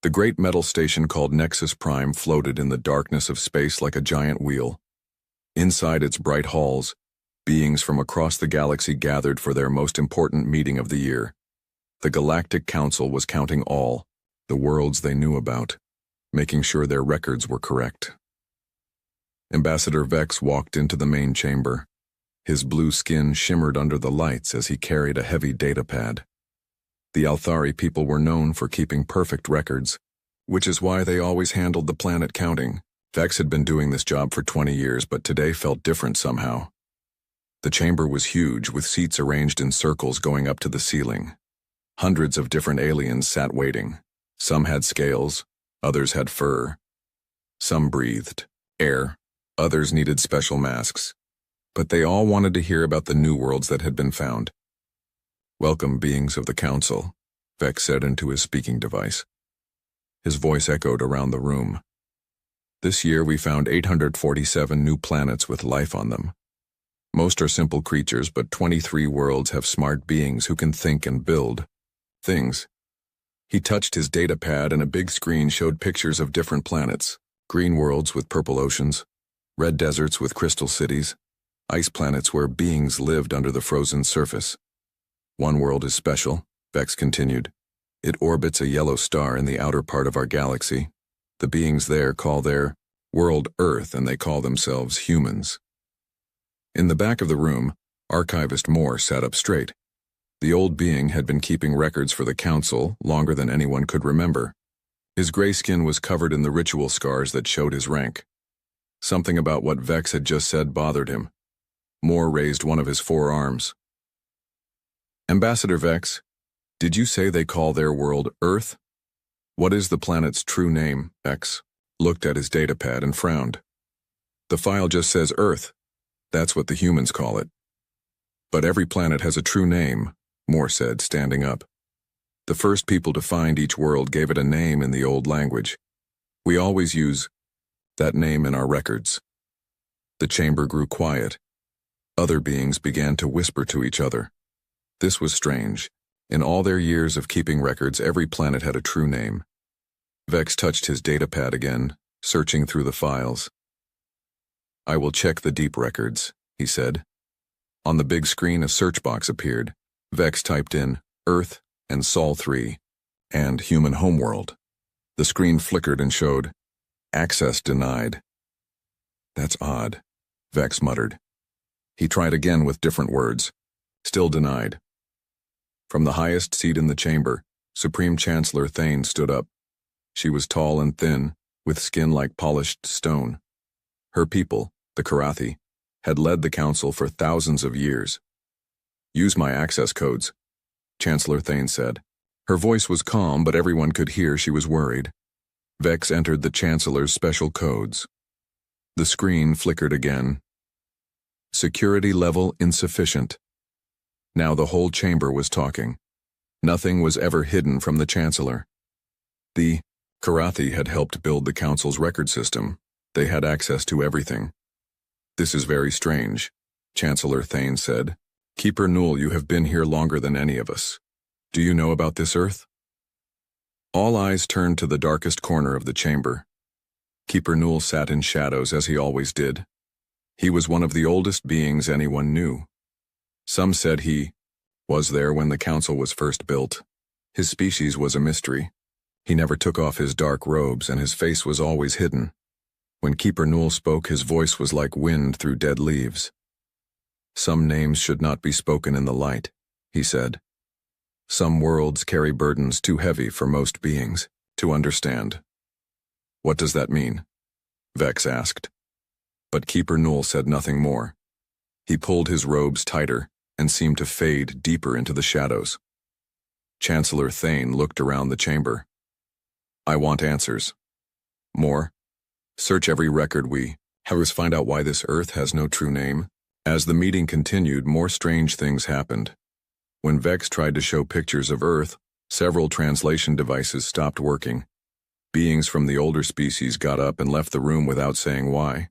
The great metal station called Nexus Prime floated in the darkness of space like a giant wheel. Inside its bright halls, beings from across the galaxy gathered for their most important meeting of the year. The Galactic Council was counting all the worlds they knew about, making sure their records were correct. Ambassador Vex walked into the main chamber. His blue skin shimmered under the lights as he carried a heavy datapad. The Althari people were known for keeping perfect records, which is why they always handled the planet counting. Vex had been doing this job for 20 years, but today felt different somehow. The chamber was huge, with seats arranged in circles going up to the ceiling. Hundreds of different aliens sat waiting. Some had scales, others had fur. Some breathed air, others needed special masks. But they all wanted to hear about the new worlds that had been found. "Welcome, beings of the Council," Vex said into his speaking device. His voice echoed around the room. "This year we found 847 new planets with life on them. Most are simple creatures, but 23 worlds have smart beings who can think and build things." He touched his datapad and a big screen showed pictures of different planets. Green worlds with purple oceans, red deserts with crystal cities, ice planets where beings lived under the frozen surface. "One world is special," Vex continued. "It orbits a yellow star in the outer part of our galaxy. The beings there call their world Earth, and they call themselves humans." In the back of the room, Archivist Moore sat up straight. The old being had been keeping records for the Council longer than anyone could remember. His gray skin was covered in the ritual scars that showed his rank. Something about what Vex had just said bothered him. Moore raised one of his forearms. "Ambassador Vex, did you say they call their world Earth? What is the planet's true name?" Vex looked at his datapad and frowned. "The file just says Earth. That's what the humans call it." "But every planet has a true name," Moore said, standing up. "The first people to find each world gave it a name in the old language. We always use that name in our records." The chamber grew quiet. Other beings began to whisper to each other. This was strange. In all their years of keeping records, every planet had a true name. Vex touched his datapad again, searching through the files. "I will check the deep records," he said. On the big screen, a search box appeared. Vex typed in Earth and Sol 3 and Human Homeworld. The screen flickered and showed access denied. "That's odd," Vex muttered. He tried again with different words. Still denied. From the highest seat in the chamber, Supreme Chancellor Thane stood up. She was tall and thin, with skin like polished stone. Her people, the Karathi, had led the Council for thousands of years. "Use my access codes," Chancellor Thane said. Her voice was calm, but everyone could hear she was worried. Vex entered the Chancellor's special codes. The screen flickered again. "Security level insufficient." Now the whole chamber was talking. Nothing was ever hidden from the Chancellor. The Karathi had helped build the Council's record system. They had access to everything. "This is very strange," Chancellor Thane said. "Keeper Newell, you have been here longer than any of us. Do you know about this Earth?" All eyes turned to the darkest corner of the chamber. Keeper Newell sat in shadows as he always did. He was one of the oldest beings anyone knew. Some said he was there when the Council was first built. His species was a mystery. He never took off his dark robes, and his face was always hidden. When Keeper Newell spoke, his voice was like wind through dead leaves. "Some names should not be spoken in the light," he said. "Some worlds carry burdens too heavy for most beings to understand." "What does that mean?" Vex asked. But Keeper Newell said nothing more. He pulled his robes tighter and seemed to fade deeper into the shadows. Chancellor Thane looked around the chamber. "I want answers. More. Search every record we have. Find out why this Earth has no true name." As the meeting continued, more strange things happened. When Vex tried to show pictures of Earth, several translation devices stopped working. Beings from the older species got up and left the room without saying why.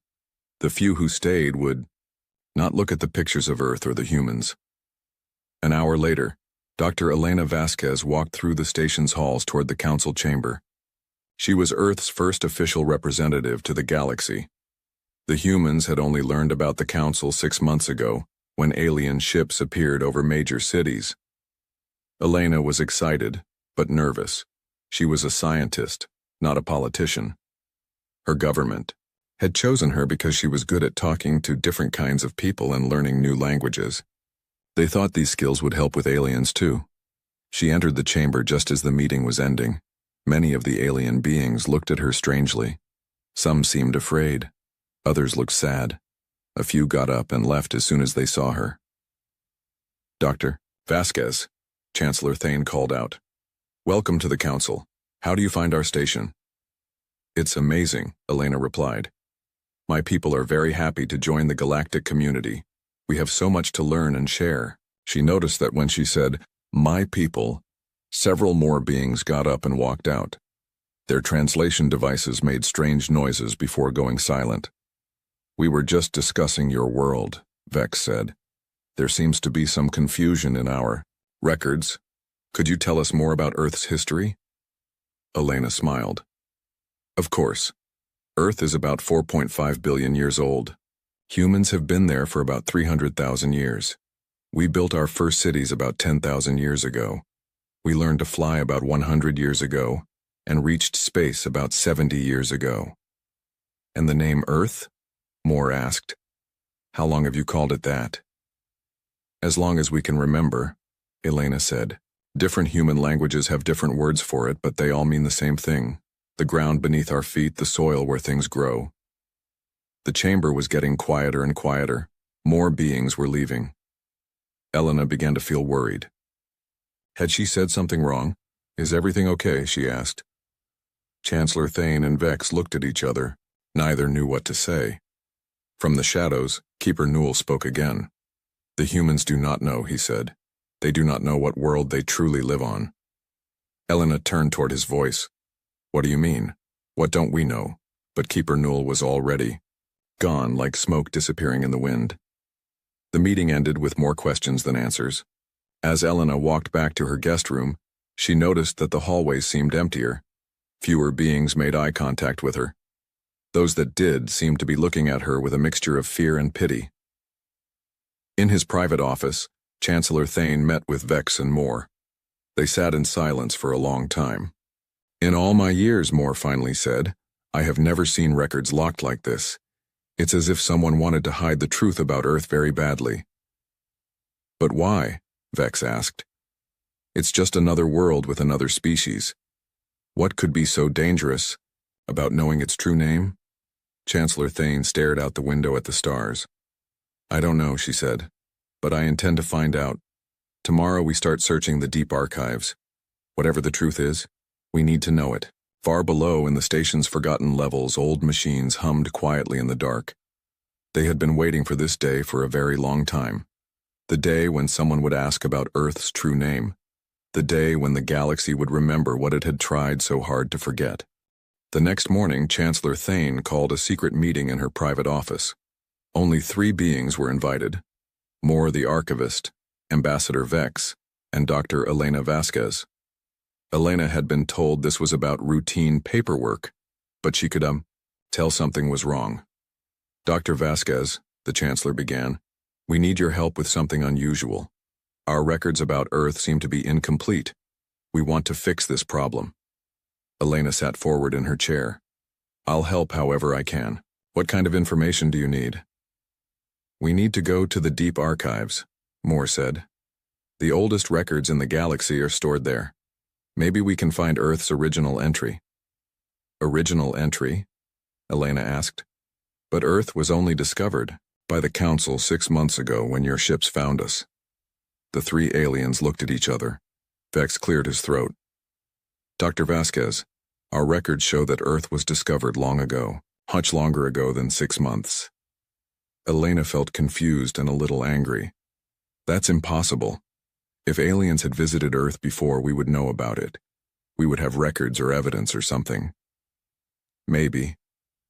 The few who stayed would not look at the pictures of Earth or the humans. An hour later, Dr. Elena Vasquez walked through the station's halls toward the Council chamber. She was Earth's first official representative to the galaxy. The humans had only learned about the Council 6 months ago, when alien ships appeared over major cities. Elena was excited, but nervous. She was a scientist, not a politician. Her government had chosen her because she was good at talking to different kinds of people and learning new languages. They thought these skills would help with aliens too. She entered the chamber just as the meeting was ending. Many of the alien beings looked at her strangely. Some seemed afraid. Others looked sad. A few got up and left as soon as they saw her. "Dr. Vasquez," Chancellor Thane called out. "Welcome to the Council. How do you find our station?" "It's amazing," Elena replied. "My people are very happy to join the galactic community. We have so much to learn and share." She noticed that when she said, "my people," several more beings got up and walked out. Their translation devices made strange noises before going silent. "We were just discussing your world," Vex said. "There seems to be some confusion in our records. Could you tell us more about Earth's history?" Elena smiled. "Of course. Earth is about 4.5 billion years old. Humans have been there for about 300,000 years. We built our first cities about 10,000 years ago. We learned to fly about 100 years ago, and reached space about 70 years ago." "And the name Earth?" Moore asked. "How long have you called it that?" "As long as we can remember," Elena said. "Different human languages have different words for it, but they all mean the same thing. The ground beneath our feet, the soil where things grow." The chamber was getting quieter and quieter. More beings were leaving. Elena began to feel worried. Had she said something wrong? "Is everything okay?" she asked. Chancellor Thane and Vex looked at each other. Neither knew what to say. From the shadows, Keeper Newell spoke again. "The humans do not know," he said. "They do not know what world they truly live on." Elena turned toward his voice. "What do you mean? What don't we know?" But Keeper Newell was already gone, like smoke disappearing in the wind. The meeting ended with more questions than answers. As Elena walked back to her guest room, she noticed that the hallways seemed emptier. Fewer beings made eye contact with her. Those that did seemed to be looking at her with a mixture of fear and pity. In his private office, Chancellor Thane met with Vex and Moore. They sat in silence for a long time. "In all my years," Moore finally said, "I have never seen records locked like this. It's as if someone wanted to hide the truth about Earth very badly." "But why?" Vex asked. "It's just another world with another species. What could be so dangerous about knowing its true name?" Chancellor Thane stared out the window at the stars. "I don't know," she said, "but I intend to find out. Tomorrow we start searching the deep archives. Whatever the truth is, we need to know it." Far below, in the station's forgotten levels, old machines hummed quietly in the dark. They had been waiting for this day for a very long time. The day when someone would ask about Earth's true name. The day when the galaxy would remember what it had tried so hard to forget. The next morning, Chancellor Thane called a secret meeting in her private office. Only 3 beings were invited: Moore the archivist, Ambassador Vex, and Dr. Elena Vasquez. Elena had been told this was about routine paperwork, but she could tell something was wrong. "Dr. Vasquez," the Chancellor began, "we need your help with something unusual. Our records about Earth seem to be incomplete. We want to fix this problem." Elena sat forward in her chair. "I'll help however I can. What kind of information do you need?" "We need to go to the deep archives," Moore said. "The oldest records in the galaxy are stored there. Maybe we can find Earth's original entry." "Original entry?" Elena asked. "But Earth was only discovered by the Council 6 months ago when your ships found us." The 3 aliens looked at each other. Vex cleared his throat. "Dr. Vasquez, our records show that Earth was discovered long ago, much longer ago than 6 months." Elena felt confused and a little angry. "That's impossible. If aliens had visited Earth before, we would know about it. We would have records or evidence or something." "Maybe,"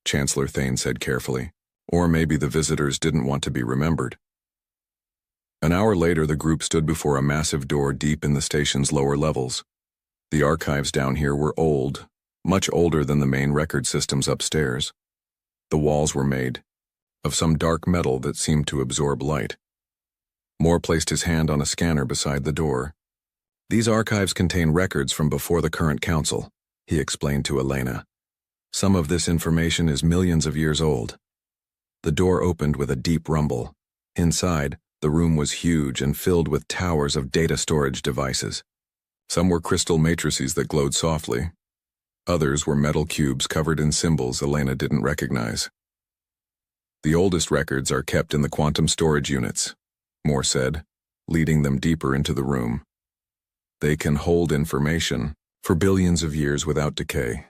Chancellor Thane said carefully. "Or maybe the visitors didn't want to be remembered." An hour later, the group stood before a massive door deep in the station's lower levels. The archives down here were old, much older than the main record systems upstairs. The walls were made of some dark metal that seemed to absorb light. Moore placed his hand on a scanner beside the door. These archives contain records from before the current council, he explained to Elena. Some of this information is millions of years old. The door opened with a deep rumble. Inside, the room was huge and filled with towers of data storage devices. Some were crystal matrices that glowed softly. Others were metal cubes covered in symbols Elena didn't recognize. The oldest records are kept in the quantum storage units, Moore said, leading them deeper into the room. They can hold information for billions of years without decay.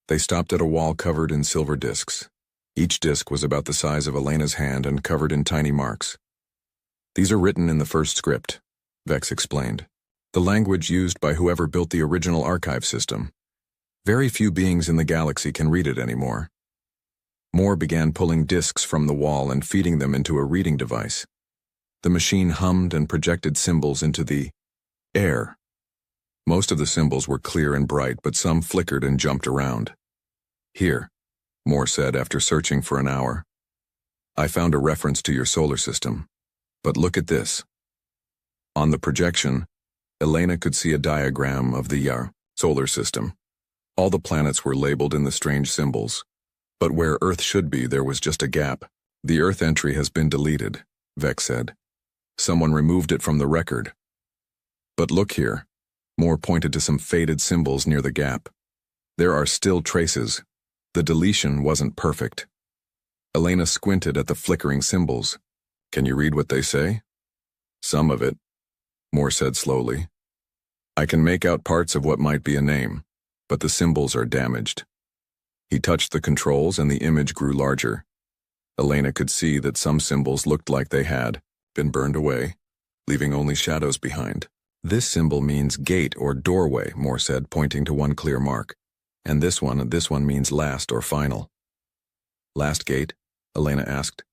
They stopped at a wall covered in silver discs. Each disc was about the size of Elena's hand and covered in tiny marks. These are written in the first script, Vex explained, the language used by whoever built the original archive system. Very few beings in the galaxy can read it anymore. Moore began pulling discs from the wall and feeding them into a reading device. The machine hummed and projected symbols into the air. Most of the symbols were clear and bright, but some flickered and jumped around. Here, Moore said after searching for an hour. I found a reference to your solar system. But look at this. On the projection, Elena could see a diagram of the solar system. All the planets were labeled in the strange symbols. But where Earth should be, there was just a gap. The Earth entry has been deleted, Vex said. Someone removed it from the record. But look here. Moore pointed to some faded symbols near the gap. There are still traces. The deletion wasn't perfect. Elena squinted at the flickering symbols. Can you read what they say? Some of it, Moore said slowly. I can make out parts of what might be a name, but the symbols are damaged. He touched the controls and the image grew larger. Elena could see that some symbols looked like they had been burned away, leaving only shadows behind. This symbol means gate or doorway, Moore said, pointing to one clear mark. And this one means last or final. Last gate? Elena asked.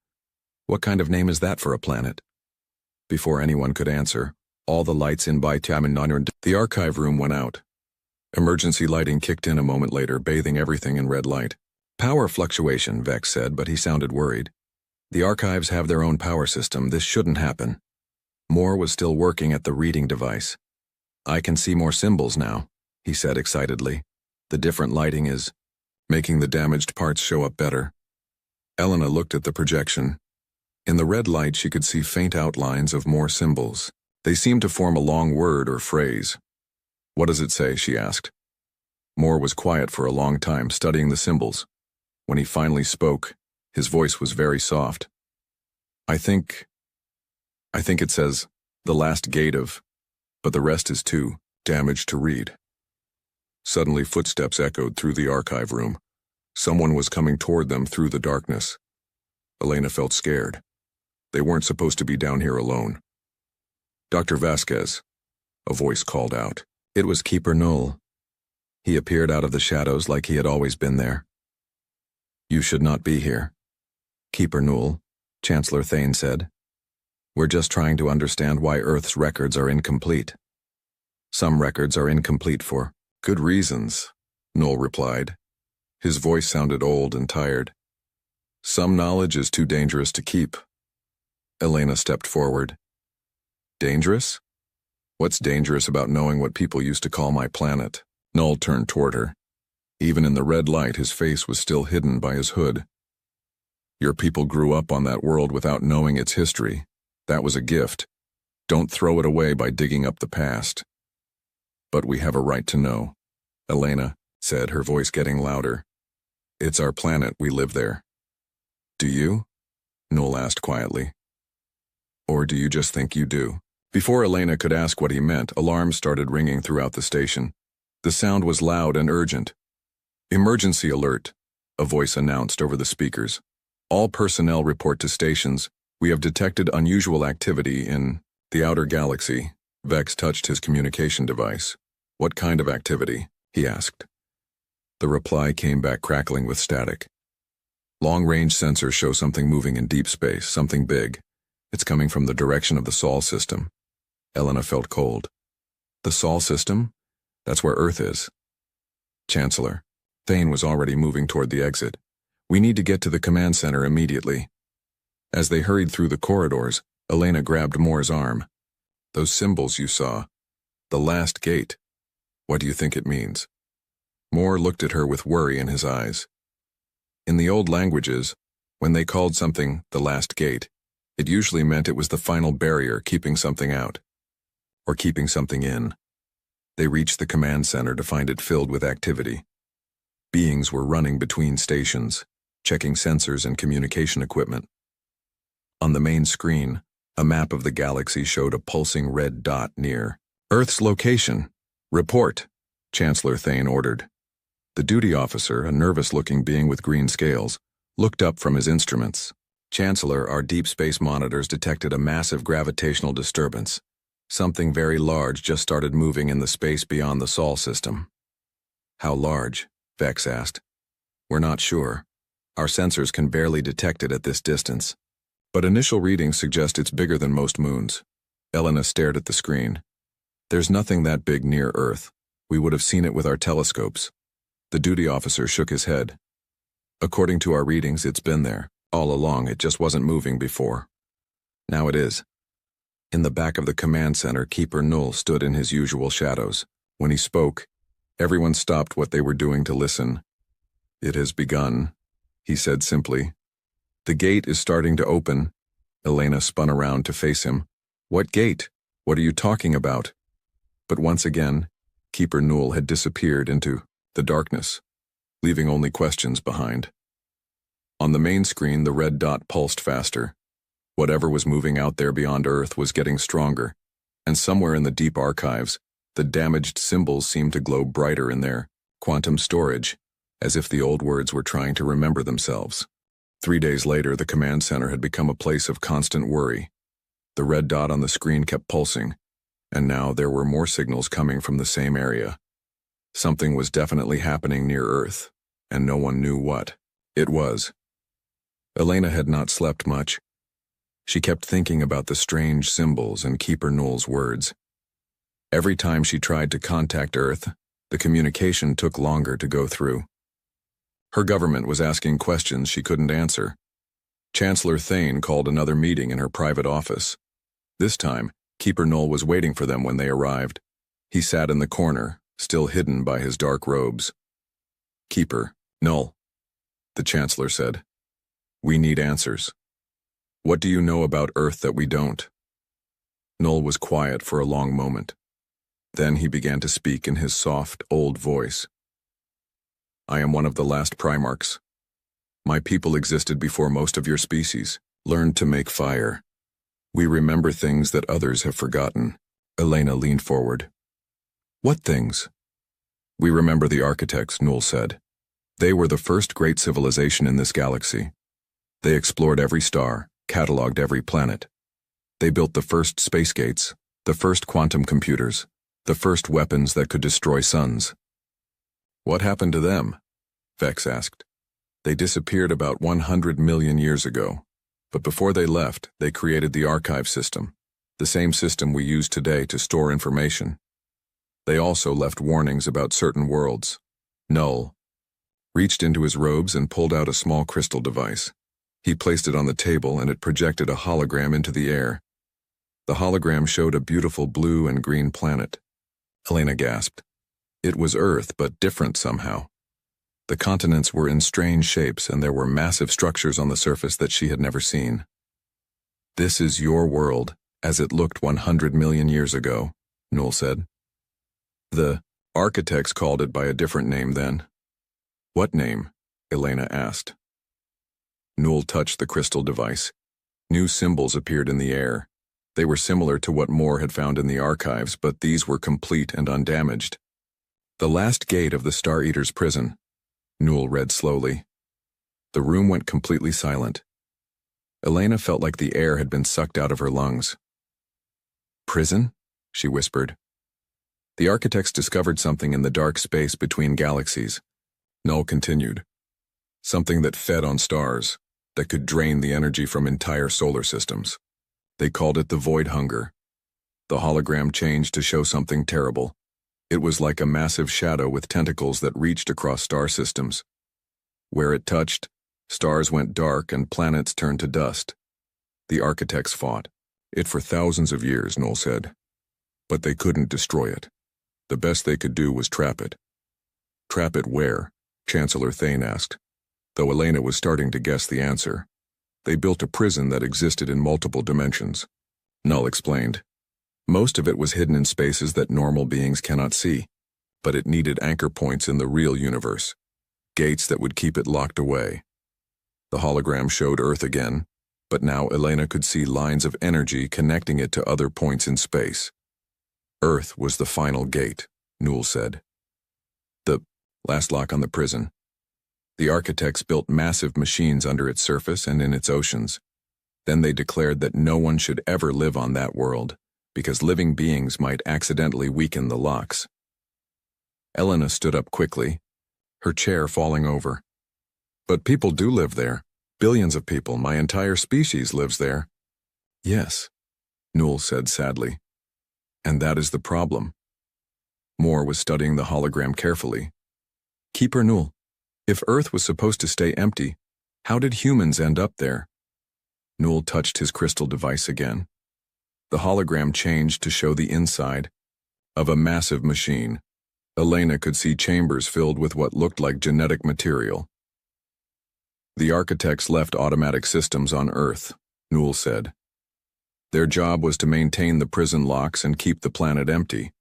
What kind of name is that for a planet? Before anyone could answer, all the lights in the archive room went out. Emergency lighting kicked in a moment later, bathing everything in red light. Power fluctuation, Vex said, but he sounded worried. The archives have their own power system. This shouldn't happen. Moore was still working at the reading device. I can see more symbols now, he said excitedly. The different lighting is making the damaged parts show up better. Elena looked at the projection. In the red light, she could see faint outlines of more symbols. They seemed to form a long word or phrase. What does it say? She asked. Moore was quiet for a long time, studying the symbols. When he finally spoke, his voice was very soft. I think it says, the last gate of, but the rest is too damaged to read. Suddenly, footsteps echoed through the archive room. Someone was coming toward them through the darkness. Elena felt scared. They weren't supposed to be down here alone. Dr. Vasquez, a voice called out. It was Keeper Null. He appeared out of the shadows like he had always been there. You should not be here. Keeper Null, Chancellor Thane said. We're just trying to understand why Earth's records are incomplete. Some records are incomplete for good reasons, Null replied. His voice sounded old and tired. Some knowledge is too dangerous to keep. Elena stepped forward. Dangerous? What's dangerous about knowing what people used to call my planet? Null turned toward her. Even in the red light, his face was still hidden by his hood. Your people grew up on that world without knowing its history. That was a gift. Don't throw it away by digging up the past. But we have a right to know, Elena said, her voice getting louder. It's our planet, we live there. Do you? Null asked quietly. Or do you just think you do? Before Elena could ask what he meant, alarms started ringing throughout the station. The sound was loud and urgent. Emergency alert, a voice announced over the speakers. All personnel report to stations. We have detected unusual activity in the outer galaxy. Vex touched his communication device. What kind of activity? He asked. The reply came back crackling with static. Long-range sensors show something moving in deep space, something big. It's coming from the direction of the Sol system. Elena felt cold. The Sol system? That's where Earth is. Chancellor, Thane was already moving toward the exit. We need to get to the command center immediately. As they hurried through the corridors, Elena grabbed Moore's arm. Those symbols you saw. The last gate. What do you think it means? Moore looked at her with worry in his eyes. In the old languages, when they called something the last gate, it usually meant it was the final barrier keeping something out, or keeping something in. They reached the command center to find it filled with activity. Beings were running between stations, checking sensors and communication equipment. On the main screen, a map of the galaxy showed a pulsing red dot near Earth's location. Report, Chancellor Thane ordered. The duty officer, a nervous-looking being with green scales, looked up from his instruments. Chancellor, our deep space monitors detected a massive gravitational disturbance. Something very large just started moving in the space beyond the Sol system. How large? Vex asked. We're not sure. Our sensors can barely detect it at this distance. But initial readings suggest it's bigger than most moons. Elena stared at the screen. There's nothing that big near Earth. We would have seen it with our telescopes. The duty officer shook his head. According to our readings, it's been there. All along, it just wasn't moving before. Now it is. In the back of the command center, Keeper Null stood in his usual shadows. When he spoke, everyone stopped what they were doing to listen. It has begun, he said simply. The gate is starting to open. Elena spun around to face him. What gate? What are you talking about? But once again, Keeper Null had disappeared into the darkness, leaving only questions behind. On the main screen, the red dot pulsed faster. Whatever was moving out there beyond Earth was getting stronger, and somewhere in the deep archives, the damaged symbols seemed to glow brighter in their quantum storage, as if the old words were trying to remember themselves. 3 days later, the command center had become a place of constant worry. The red dot on the screen kept pulsing, and now there were more signals coming from the same area. Something was definitely happening near Earth, and no one knew what it was. Elena had not slept much. She kept thinking about the strange symbols and Keeper Null's words. Every time she tried to contact Earth, the communication took longer to go through. Her government was asking questions she couldn't answer. Chancellor Thane called another meeting in her private office. This time, Keeper Null was waiting for them when they arrived. He sat in the corner, still hidden by his dark robes. Keeper Null, the Chancellor said. We need answers. What do you know about Earth that we don't? Null was quiet for a long moment. Then he began to speak in his soft, old voice. I am one of the last Primarchs. My people existed before most of your species, learned to make fire. We remember things that others have forgotten. Elena leaned forward. What things? We remember the architects, Null said. They were the first great civilization in this galaxy. They explored every star, cataloged every planet. They built the first space gates, the first quantum computers, the first weapons that could destroy suns. What happened to them? Vex asked. They disappeared about 100 million years ago, but before they left, they created the archive system, the same system we use today to store information. They also left warnings about certain worlds. Null reached into his robes and pulled out a small crystal device. He placed it on the table and it projected a hologram into the air. The hologram showed a beautiful blue and green planet. Elena gasped. It was Earth, but different somehow. The continents were in strange shapes and there were massive structures on the surface that she had never seen. This is your world, as it looked 100 million years ago, Null said. The architects called it by a different name then. What name? Elena asked. Null touched the crystal device. New symbols appeared in the air. They were similar to what Moore had found in the archives, but these were complete and undamaged. The last gate of the Star Eater's prison, Null read slowly. The room went completely silent. Elena felt like the air had been sucked out of her lungs. Prison? She whispered. The architects discovered something in the dark space between galaxies. Null continued. Something that fed on stars, that could drain the energy from entire solar systems. They called it the void hunger. The hologram changed to show something terrible. It was like a massive shadow with tentacles that reached across star systems. Where it touched, stars went dark and planets turned to dust. The architects fought it for thousands of years, Noel said. But they couldn't destroy it. The best they could do was trap it. Trap it where? Chancellor Thane asked, though Elena was starting to guess the answer. They built a prison that existed in multiple dimensions. Null explained. Most of it was hidden in spaces that normal beings cannot see, but it needed anchor points in the real universe, gates that would keep it locked away. The hologram showed Earth again, but now Elena could see lines of energy connecting it to other points in space. Earth was the final gate, Newell said. The last lock on the prison. The architects built massive machines under its surface and in its oceans. Then they declared that no one should ever live on that world, because living beings might accidentally weaken the locks. Elena stood up quickly, her chair falling over. But people do live there. Billions of people, my entire species lives there. Yes, Newell said sadly. And that is the problem. Moore was studying the hologram carefully. Keeper Newell, if Earth was supposed to stay empty, how did humans end up there? Newell touched his crystal device again. The hologram changed to show the inside of a massive machine. Elena could see chambers filled with what looked like genetic material. The architects left automatic systems on Earth, Newell said. Their job was to maintain the prison locks and keep the planet empty.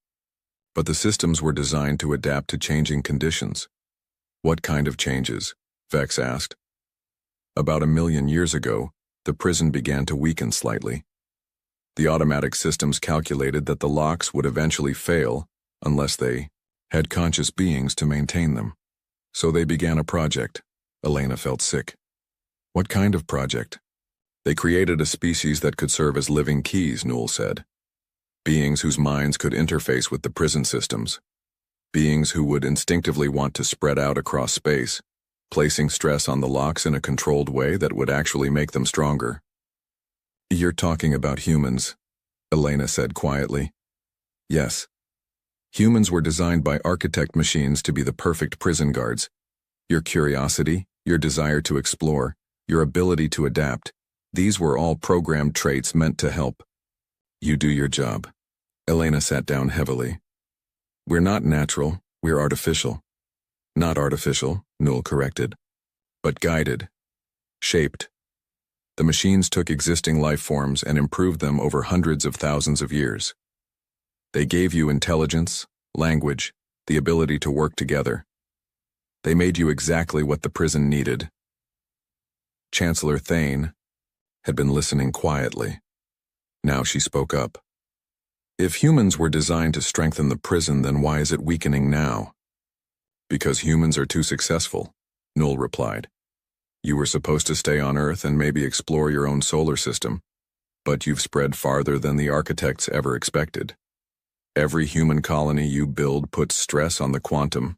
But the systems were designed to adapt to changing conditions. What kind of changes? Vex asked. About 1 million years ago, the prison began to weaken slightly. The automatic systems calculated that the locks would eventually fail unless they had conscious beings to maintain them. So they began a project. Elena felt sick. What kind of project? They created a species that could serve as living keys, Newell said. Beings whose minds could interface with the prison systems. Beings who would instinctively want to spread out across space, placing stress on the locks in a controlled way that would actually make them stronger. You're talking about humans, Elena said quietly. Yes. Humans were designed by architect machines to be the perfect prison guards. Your curiosity, your desire to explore, your ability to adapt, these were all programmed traits meant to help. You do your job. Elena sat down heavily. We're not natural, we're artificial. Not artificial, Newell corrected, but guided, shaped. The machines took existing life forms and improved them over hundreds of thousands of years. They gave you intelligence, language, the ability to work together. They made you exactly what the prison needed. Chancellor Thane had been listening quietly. Now she spoke up. If humans were designed to strengthen the prison, then why is it weakening now? Because humans are too successful, Newell replied. You were supposed to stay on Earth and maybe explore your own solar system, but you've spread farther than the architects ever expected. Every human colony you build puts stress on the quantum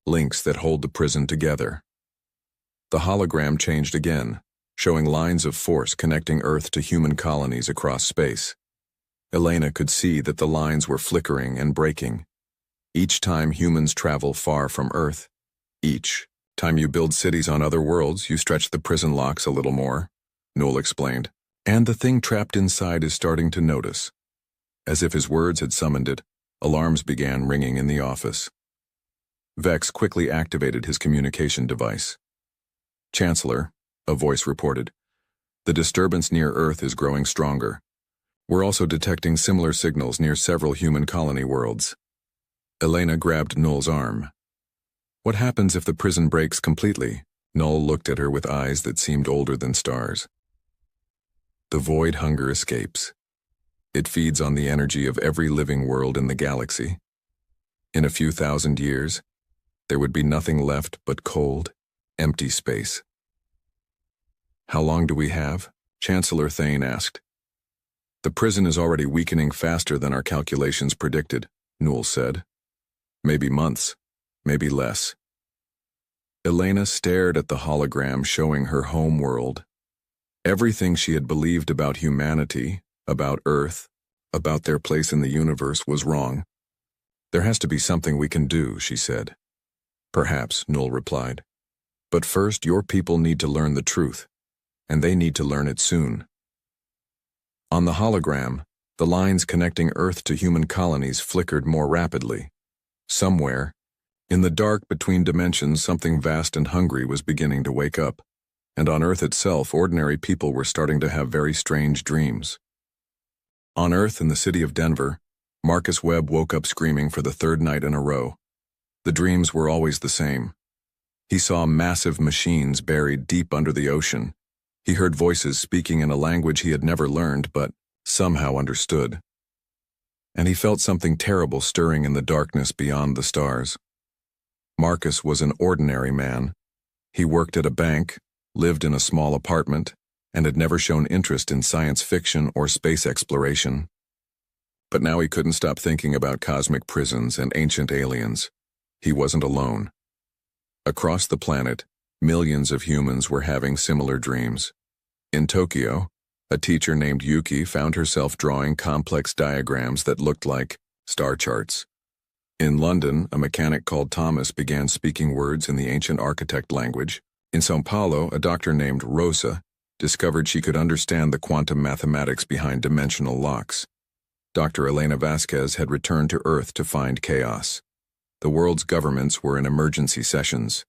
links that hold the prison together. The hologram changed again, showing lines of force connecting Earth to human colonies across space. Elena could see that the lines were flickering and breaking. Each time humans travel far from Earth, each time you build cities on other worlds, you stretch the prison locks a little more, Newell explained. And the thing trapped inside is starting to notice. As if his words had summoned it, alarms began ringing in the office. Vex quickly activated his communication device. Chancellor, a voice reported, the disturbance near Earth is growing stronger. We're also detecting similar signals near several human colony worlds. Elena grabbed Null's arm. What happens if the prison breaks completely? Null looked at her with eyes that seemed older than stars. The void hunger escapes. It feeds on the energy of every living world in the galaxy. In a few thousand years, there would be nothing left but cold, empty space. How long do we have? Chancellor Thane asked. The prison is already weakening faster than our calculations predicted, Newell said. Maybe months, maybe less. Elena stared at the hologram showing her home world. Everything she had believed about humanity, about Earth, about their place in the universe was wrong. There has to be something we can do, she said. Perhaps, Null replied. But first, your people need to learn the truth, and they need to learn it soon. On the hologram, the lines connecting Earth to human colonies flickered more rapidly. Somewhere, in the dark between dimensions, something vast and hungry was beginning to wake up, and on Earth itself, ordinary people were starting to have very strange dreams. On Earth, in the city of Denver, Marcus Webb woke up screaming for the third night in a row. The dreams were always the same. He saw massive machines buried deep under the ocean. He heard voices speaking in a language he had never learned but somehow understood. And he felt something terrible stirring in the darkness beyond the stars. Marcus was an ordinary man. He worked at a bank, lived in a small apartment, and had never shown interest in science fiction or space exploration. But now he couldn't stop thinking about cosmic prisons and ancient aliens. He wasn't alone. Across the planet, millions of humans were having similar dreams. In Tokyo, a teacher named Yuki found herself drawing complex diagrams that looked like star charts. In London, a mechanic called Thomas began speaking words in the ancient architect language. In São Paulo, a doctor named Rosa discovered she could understand the quantum mathematics behind dimensional locks. Dr. Elena Vasquez had returned to Earth to find chaos. The world's governments were in emergency sessions.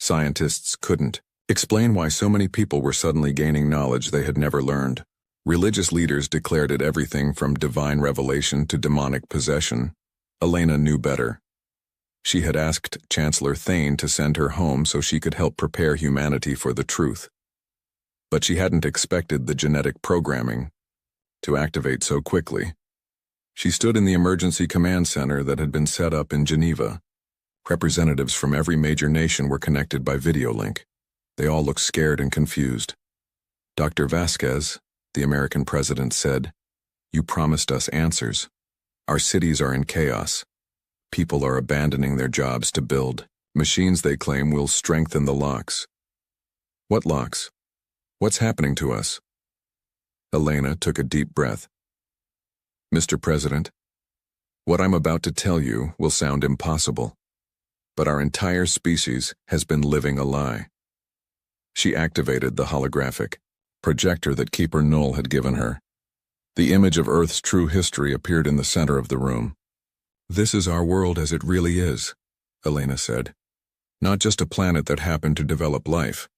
Scientists couldn't explain why so many people were suddenly gaining knowledge they had never learned. Religious leaders declared it everything from divine revelation to demonic possession. Elena knew better. She had asked Chancellor Thane to send her home so she could help prepare humanity for the truth. But she hadn't expected the genetic programming to activate so quickly. She stood in the emergency command center that had been set up in Geneva. Representatives from every major nation were connected by video link. They all looked scared and confused. Dr. Vasquez, the American president, said, "You promised us answers. Our cities are in chaos. People are abandoning their jobs to build machines they claim will strengthen the locks." What locks? What's happening to us? Elena took a deep breath. Mr. President, what I'm about to tell you will sound impossible, but our entire species has been living a lie. She activated the holographic projector that Keeper Null had given her. The image of Earth's true history appeared in the center of the room. This is our world as it really is, Elena said. Not just a planet that happened to develop life,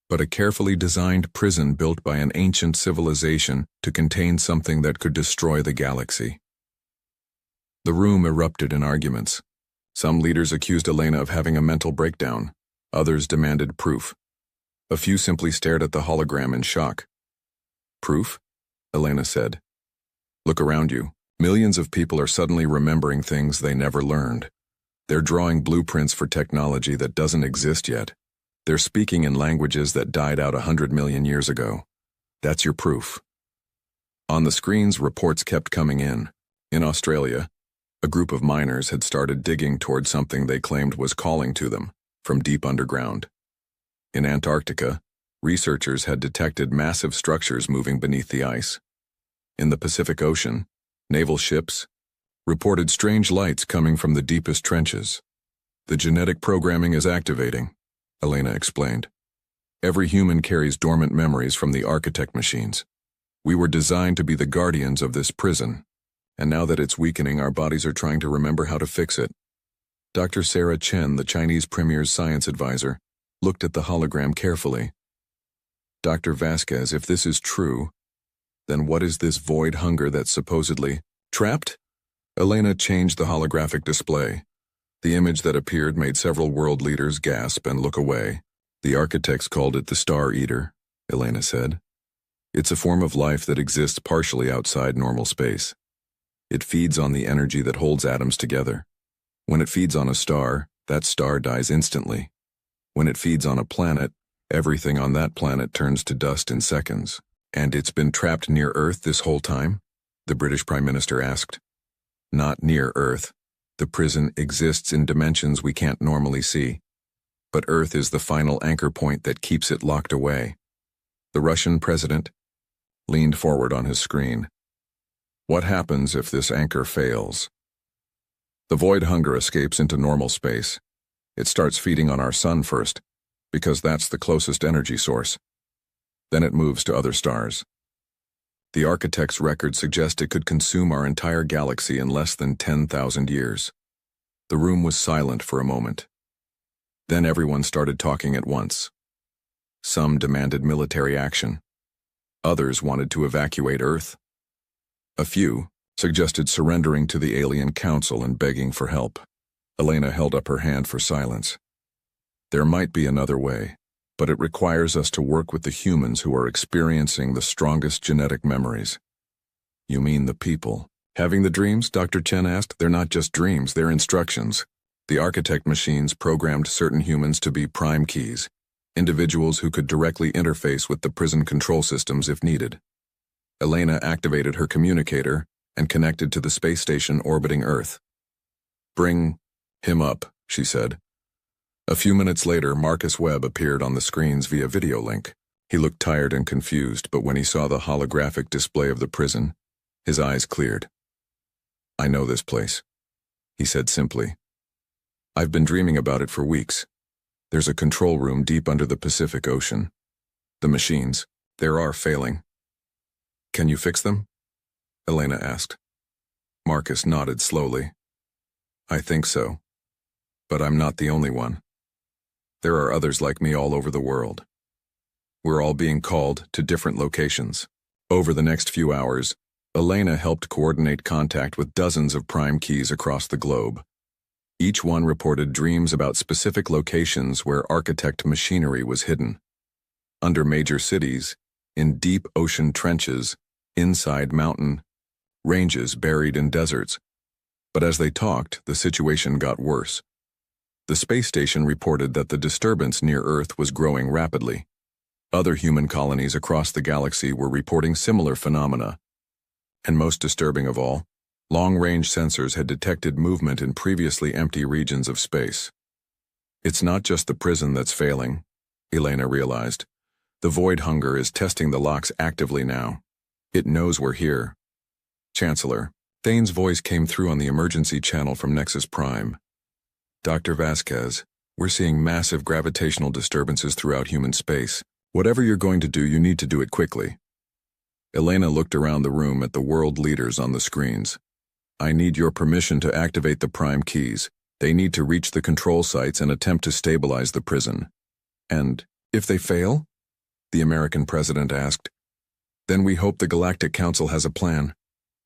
but a carefully designed prison built by an ancient civilization to contain something that could destroy the galaxy. The room erupted in arguments. Some leaders accused Elena of having a mental breakdown. Others demanded proof. A few simply stared at the hologram in shock. Proof? Elena said. Look around you. Millions of people are suddenly remembering things they never learned. They're drawing blueprints for technology that doesn't exist yet. They're speaking in languages that died out 100 million years ago. That's your proof. On the screens, reports kept coming in. In Australia, a group of miners had started digging toward something they claimed was calling to them from deep underground. In Antarctica, researchers had detected massive structures moving beneath the ice. In the Pacific Ocean, naval ships reported strange lights coming from the deepest trenches. The genetic programming is activating, Elena explained. Every human carries dormant memories from the architect machines. We were designed to be the guardians of this prison, and now that it's weakening, our bodies are trying to remember how to fix it. Dr. Sarah Chen, the Chinese premier's science advisor, looked at the hologram carefully. Dr. Vasquez, if this is true, then what is this void hunger that's supposedly trapped? Elena changed the holographic display. The image that appeared made several world leaders gasp and look away. The architects called it the Star Eater, Elena said. It's a form of life that exists partially outside normal space. It feeds on the energy that holds atoms together. When it feeds on a star, that star dies instantly. When it feeds on a planet, everything on that planet turns to dust in seconds. And it's been trapped near Earth this whole time? The British Prime Minister asked. Not near Earth. The prison exists in dimensions we can't normally see. But Earth is the final anchor point that keeps it locked away. The Russian president leaned forward on his screen. What happens if this anchor fails? The void hunger escapes into normal space. It starts feeding on our sun first, because that's the closest energy source. Then it moves to other stars. The architect's records suggest it could consume our entire galaxy in less than 10,000 years. The room was silent for a moment. Then everyone started talking at once. Some demanded military action. Others wanted to evacuate Earth. A few suggested surrendering to the alien council and begging for help. Elena held up her hand for silence. There might be another way, but it requires us to work with the humans who are experiencing the strongest genetic memories. You mean the people having the dreams? Dr. Chen asked. They're not just dreams, they're instructions. The architect machines programmed certain humans to be prime keys, individuals who could directly interface with the prison control systems if needed. Elena activated her communicator and connected to the space station orbiting Earth. "Bring him up," she said. A few minutes later, Marcus Webb appeared on the screens via video link. He looked tired and confused, but when he saw the holographic display of the prison, his eyes cleared. "I know this place," he said simply. "I've been dreaming about it for weeks. There's a control room deep under the Pacific Ocean. The machines, they are failing." "Can you fix them?" Elena asked. Marcus nodded slowly. "I think so. But I'm not the only one. There are others like me all over the world. We're all being called to different locations." Over the next few hours, Elena helped coordinate contact with dozens of prime keys across the globe. Each one reported dreams about specific locations where architect machinery was hidden. Under major cities, in deep ocean trenches, inside mountain ranges buried in deserts. But as they talked, the situation got worse. The space station reported that the disturbance near Earth was growing rapidly. Other human colonies across the galaxy were reporting similar phenomena. And most disturbing of all, long-range sensors had detected movement in previously empty regions of space. It's not just the prison that's failing, Elena realized. The void hunger is testing the locks actively now. It knows we're here. "Chancellor," Thane's voice came through on the emergency channel from Nexus Prime. "Dr. Vasquez, we're seeing massive gravitational disturbances throughout human space. Whatever you're going to do, you need to do it quickly." Elena looked around the room at the world leaders on the screens. "I need your permission to activate the prime keys. They need to reach the control sites and attempt to stabilize the prison." "And if they fail?" the American president asked. "Then we hope the Galactic Council has a plan,"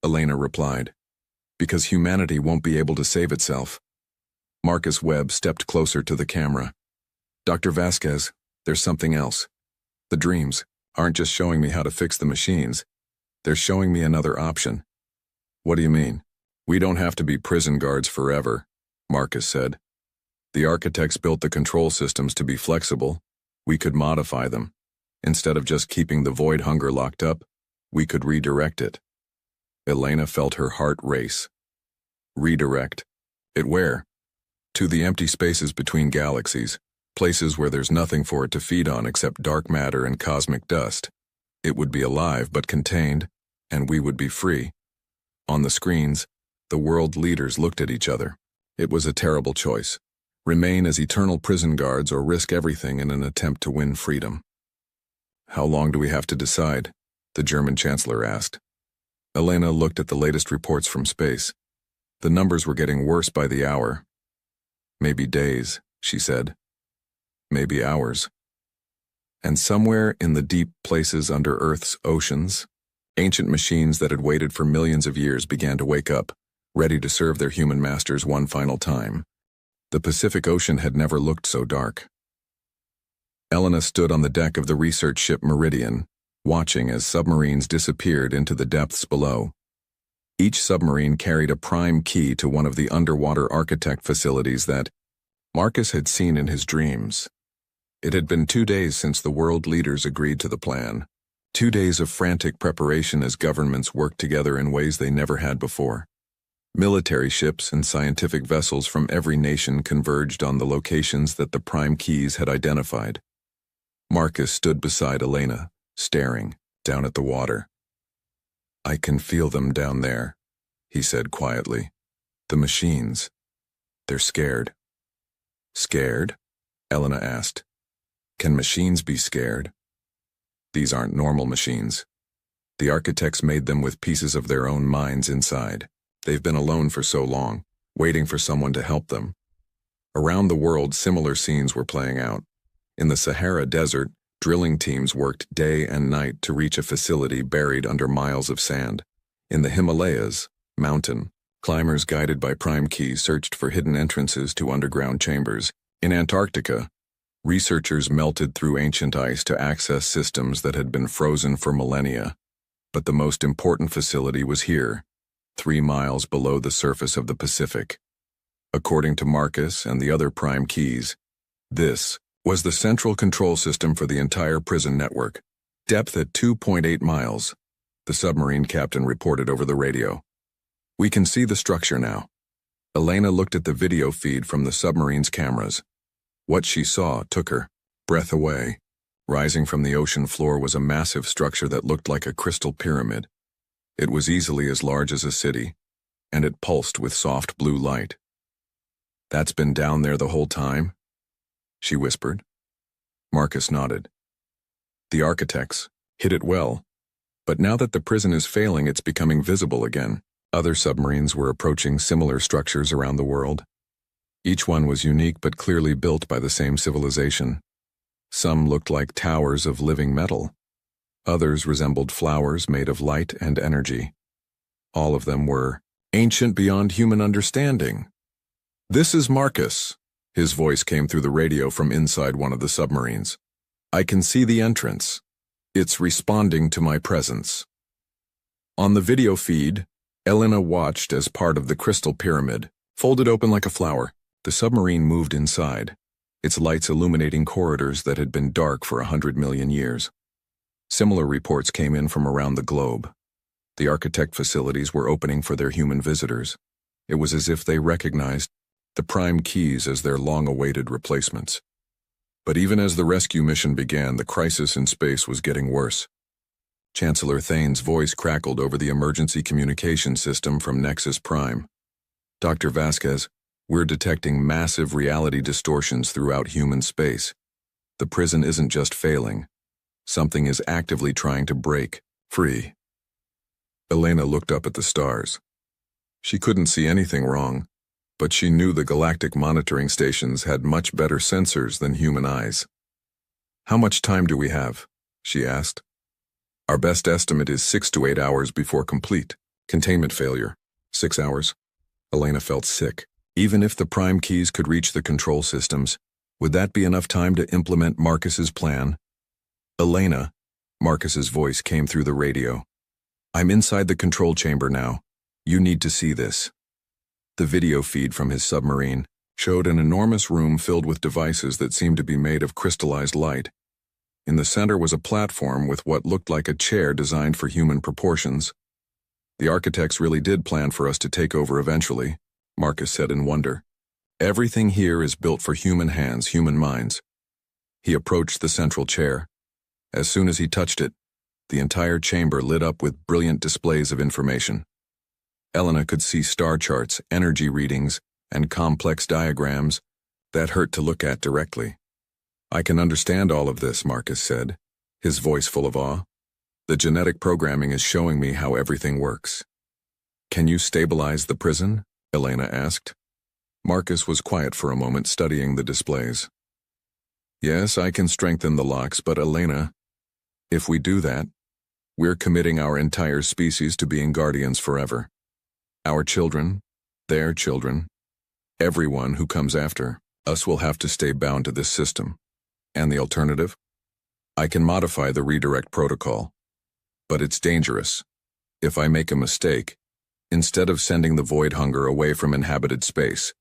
Elena replied. "Because humanity won't be able to save itself." Marcus Webb stepped closer to the camera. "Dr. Vasquez, there's something else. The dreams aren't just showing me how to fix the machines. They're showing me another option." "What do you mean?" "We don't have to be prison guards forever," Marcus said. "The architects built the control systems to be flexible. We could modify them. Instead of just keeping the void hunger locked up, we could redirect it." Elena felt her heart race. Redirect? It where? To the empty spaces between galaxies, places where there's nothing for it to feed on except dark matter and cosmic dust. It would be alive but contained, and we would be free. On the screens, the world leaders looked at each other. It was a terrible choice. Remain as eternal prison guards or risk everything in an attempt to win freedom. "How long do we have to decide?" the German chancellor asked. Elena looked at the latest reports from space. The numbers were getting worse by the hour. "Maybe days," she said. "Maybe hours." And somewhere in the deep places under Earth's oceans, ancient machines that had waited for millions of years began to wake up, ready to serve their human masters one final time. The Pacific Ocean had never looked so dark. Elena stood on the deck of the research ship Meridian, watching as submarines disappeared into the depths below. Each submarine carried a prime key to one of the underwater architect facilities that Marcus had seen in his dreams. It had been 2 days since the world leaders agreed to the plan. 2 days of frantic preparation as governments worked together in ways they never had before. Military ships and scientific vessels from every nation converged on the locations that the prime keys had identified. Marcus stood beside Elena, staring down at the water. "I can feel them down there," he said quietly. The machines. They're scared. Scared? Elena asked. Can machines be scared? These aren't normal machines. The architects made them with pieces of their own minds inside. They've been alone for so long, waiting for someone to help them. Around the world, similar scenes were playing out. In the Sahara Desert, drilling teams worked day and night to reach a facility buried under miles of sand. In the Himalayas, mountain climbers guided by prime keys searched for hidden entrances to underground chambers. In Antarctica, researchers melted through ancient ice to access systems that had been frozen for millennia. But the most important facility was here, 3 miles below the surface of the Pacific. According to Marcus and the other prime keys, this was the central control system for the entire prison network. Depth at 2.8 miles, the submarine captain reported over the radio. We can see the structure now. Elena looked at the video feed from the submarine's cameras. What she saw took her breath away. Rising from the ocean floor was a massive structure that looked like a crystal pyramid. It was easily as large as a city, and it pulsed with soft blue light. That's been down there the whole time? She whispered. Marcus nodded. The architects hid it well, but now that the prison is failing, it's becoming visible again. Other submarines were approaching similar structures around the world. Each one was unique but clearly built by the same civilization. Some looked like towers of living metal. Others resembled flowers made of light and energy. All of them were ancient beyond human understanding. This is Marcus. His voice came through the radio from inside one of the submarines. I can see the entrance. It's responding to my presence. On the video feed, Elena watched as part of the crystal pyramid folded open like a flower. The submarine moved inside, its lights illuminating corridors that had been dark for 100 million years. Similar reports came in from around the globe. The architect facilities were opening for their human visitors. It was as if they recognized the prime keys as their long-awaited replacements. But even as the rescue mission began, the crisis in space was getting worse. Chancellor Thane's voice crackled over the emergency communication system from Nexus Prime. Dr. Vasquez, we're detecting massive reality distortions throughout human space. The prison isn't just failing. Something is actively trying to break free. Elena looked up at the stars. She couldn't see anything wrong, but she knew the galactic monitoring stations had much better sensors than human eyes. How much time do we have? She asked. Our best estimate is 6 to 8 hours before complete. Containment failure. 6 hours. Elena felt sick. Even if the prime keys could reach the control systems, would that be enough time to implement Marcus's plan? Elena, Marcus's voice came through the radio. I'm inside the control chamber now. You need to see this. The video feed from his submarine showed an enormous room filled with devices that seemed to be made of crystallized light. In the center was a platform with what looked like a chair designed for human proportions. The architects really did plan for us to take over eventually, Marcus said in wonder. Everything here is built for human hands, human minds. He approached the central chair. As soon as he touched it, the entire chamber lit up with brilliant displays of information. Elena could see star charts, energy readings, and complex diagrams that hurt to look at directly. I can understand all of this, Marcus said, his voice full of awe. The genetic programming is showing me how everything works. Can you stabilize the prison? Elena asked. Marcus was quiet for a moment, studying the displays. Yes, I can strengthen the locks, but Elena, if we do that, we're committing our entire species to being guardians forever. Our children, their children, everyone who comes after us will have to stay bound to this system. And the alternative? I can modify the redirect protocol. But it's dangerous. If I make a mistake, instead of sending the void hunger away from inhabited space,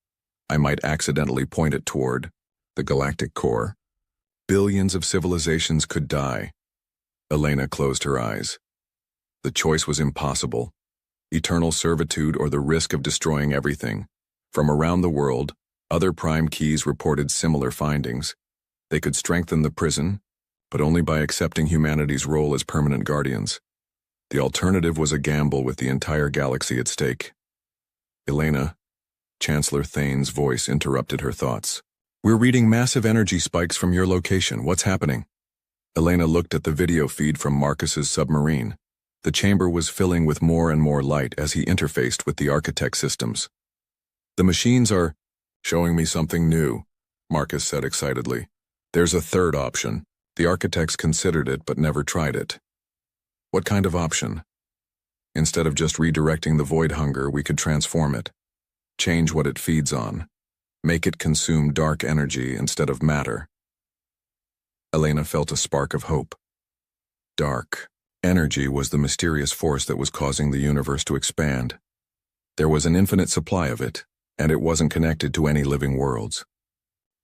I might accidentally point it toward the galactic core. Billions of civilizations could die. Elena closed her eyes. The choice was impossible. Eternal servitude or the risk of destroying everything. From around the world, other prime keys reported similar findings. They could strengthen the prison, but only by accepting humanity's role as permanent guardians. The alternative was a gamble with the entire galaxy at stake. Elena, Chancellor Thane's voice interrupted her thoughts. We're reading massive energy spikes from your location. What's happening? Elena looked at the video feed from Marcus's submarine. The chamber was filling with more and more light as he interfaced with the architect systems. The machines are showing me something new, Marcus said excitedly. There's a third option. The architects considered it but never tried it. What kind of option? Instead of just redirecting the void hunger, we could transform it. Change what it feeds on. Make it consume dark energy instead of matter. Elena felt a spark of hope. Dark energy was the mysterious force that was causing the universe to expand. There was an infinite supply of it, and it wasn't connected to any living worlds.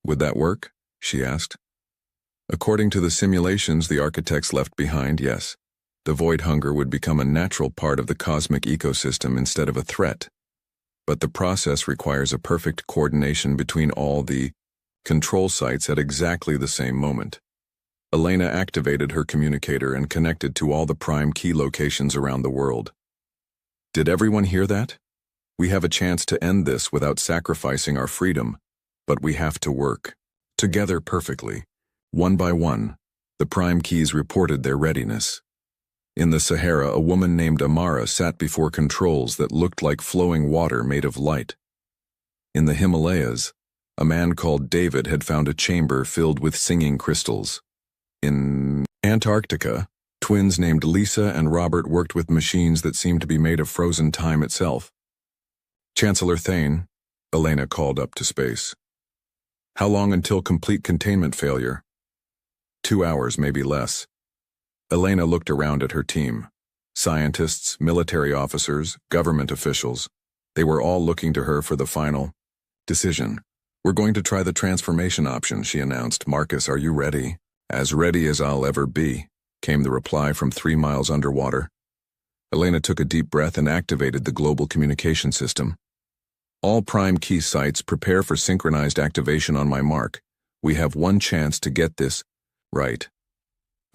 Would that work? She asked. According to the simulations the architects left behind, yes. The void hunger would become a natural part of the cosmic ecosystem instead of a threat. But the process requires a perfect coordination between all the control sites at exactly the same moment. Elena activated her communicator and connected to all the prime key locations around the world. Did everyone hear that? We have a chance to end this without sacrificing our freedom, but we have to work together perfectly. One by one, the prime keys reported their readiness. In the Sahara, a woman named Amara sat before controls that looked like flowing water made of light. In the Himalayas, a man called David had found a chamber filled with singing crystals. In Antarctica, twins named Lisa and Robert worked with machines that seemed to be made of frozen time itself. Chancellor Thane, Elena called up to space. How long until complete containment failure? 2 hours, maybe less. Elena looked around at her team. Scientists, military officers, government officials. They were all looking to her for the final decision. We're going to try the transformation option, she announced. Marcus, are you ready? As ready as I'll ever be, came the reply from 3 miles underwater. Elena took a deep breath and activated the global communication system. All prime key sites, prepare for synchronized activation on my mark. We have one chance to get this right.